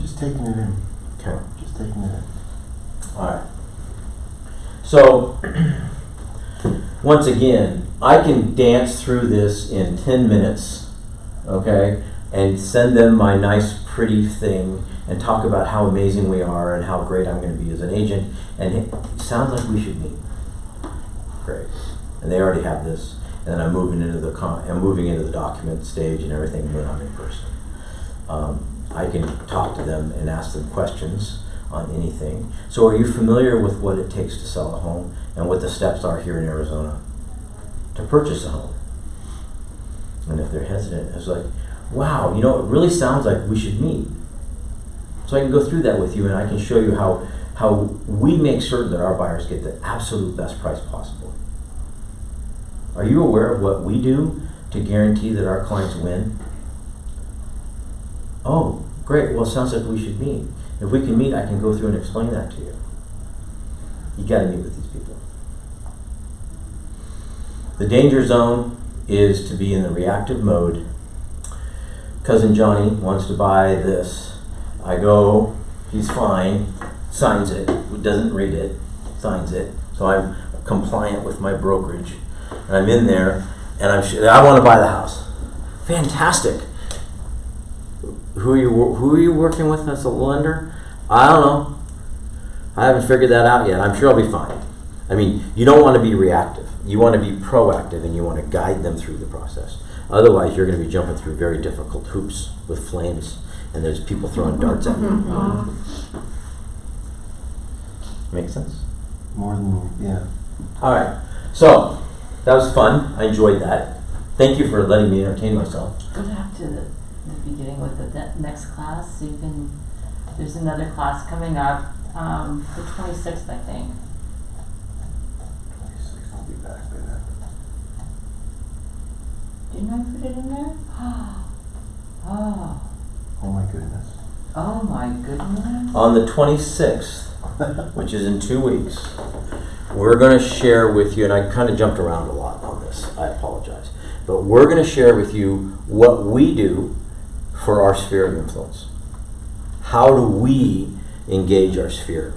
Just taking it in. Okay. Just taking it in. All right. So, once again, I can dance through this in 10 minutes, okay, and send them my nice, pretty thing and talk about how amazing we are and how great I'm going to be as an agent. And it sounds like we should meet. Great. And they already have this. And then I'm moving into the document stage and everything when I'm in person. I can talk to them and ask them questions on anything. So are you familiar with what it takes to sell a home and what the steps are here in Arizona to purchase a home? And if they're hesitant, it's like, wow, it really sounds like we should meet. So I can go through that with you and I can show you how we make certain that our buyers get the absolute best price possible. Are you aware of what we do to guarantee that our clients win? Oh, great. Well, it sounds like we should meet. If we can meet, I can go through and explain that to you. You got to meet with these people. The danger zone is to be in the reactive mode. Cousin Johnny wants to buy this. I go, he's fine, signs it, doesn't read it, signs it. So I'm compliant with my brokerage. And I'm in there, and I want to buy the house. Fantastic. Who are you working with as a lender? I don't know. I haven't figured that out yet. I'm sure I'll be fine. I mean, you don't want to be reactive. You want to be proactive, and you want to guide them through the process. Otherwise, you're going to be jumping through very difficult hoops with flames, and there's people throwing darts at you. Make sense? More than, yeah. All right. So that was fun. I enjoyed that. Thank you for letting me entertain myself. Go back to the beginning with the next class. So you can. There's another class coming up, the 26th, I think. 26th, I'll be back by then. Didn't I put it in there? Oh. Oh my goodness. Oh my goodness. On the 26th, which is in 2 weeks, we're going to share with you, and I kind of jumped around a lot on this, I apologize, but we're going to share with you what we do for our sphere of influence. How do we engage our sphere?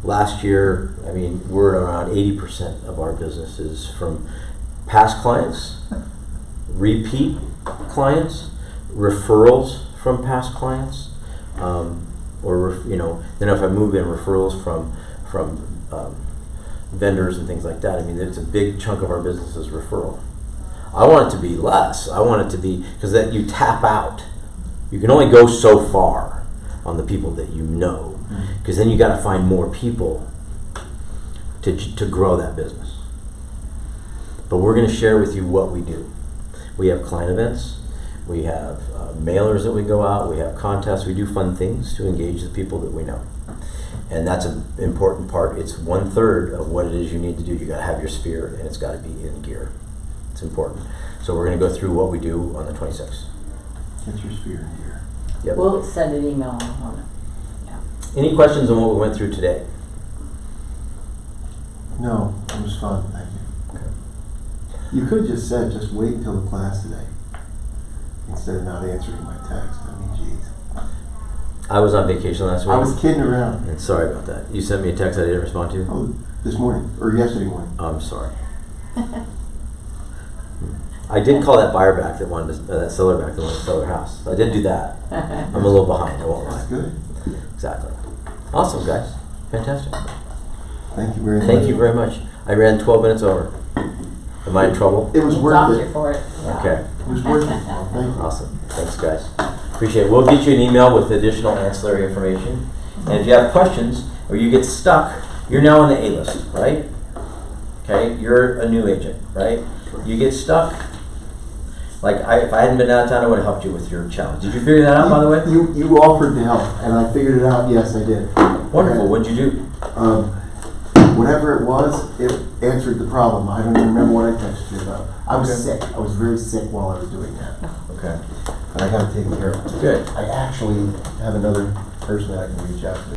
Last year, we're around 80% of our business is from past clients, repeat clients, referrals from past clients, then if I move in referrals from vendors and things like that. It's a big chunk of our business is referral. I want it to be less. I want it to be, because that you tap out. You can only go so far on the people that you know, because then you got to find more people to grow that business. But we're going to share with you what we do. We have client events. We have mailers that we go out, we have contests, we do fun things to engage the people that we know. And that's an important part. It's 1/3 of what it is you need to do. You gotta have your sphere and it's gotta be in gear. It's important. So we're gonna go through what we do on the 26th. Get your sphere in here. Yep. We'll send an email on it. Any questions on what we went through today? No, it was fun, thank you. Okay. You could have just said, just wait until the class today, instead of not answering my text. I mean, geez. I was on vacation last week. I was kidding around. And sorry about that. You sent me a text I didn't respond to? Oh, this morning, or yesterday morning. I'm sorry. I did call that buyer back that wanted to, that seller back that wanted to sell their house. I did do that. I'm a little behind, I won't lie. That's good. Exactly. Awesome, guys. Fantastic. Thank you very much. Thank you very much. I ran 12 minutes over. Am I in trouble? It was We'll worth dock it. you for it. Yeah. Okay. It was worth it. Well, thank you. Awesome. Thanks, guys. Appreciate it. We'll get you an email with additional ancillary information. And if you have questions or you get stuck, you're now on the A list, right? Okay, you're a new agent, right? You get stuck. Like, if I hadn't been out of town, I would have helped you with your challenge. Did you figure that out, by the way? You offered to help, and I figured it out. Yes, I did. Wonderful. What'd you do? Whatever it was, it answered the problem. I don't even remember what I texted you about. I was sick. I was very sick while I was doing that. Okay. But I got it taken care of. Good. I actually have another person that I can reach out to.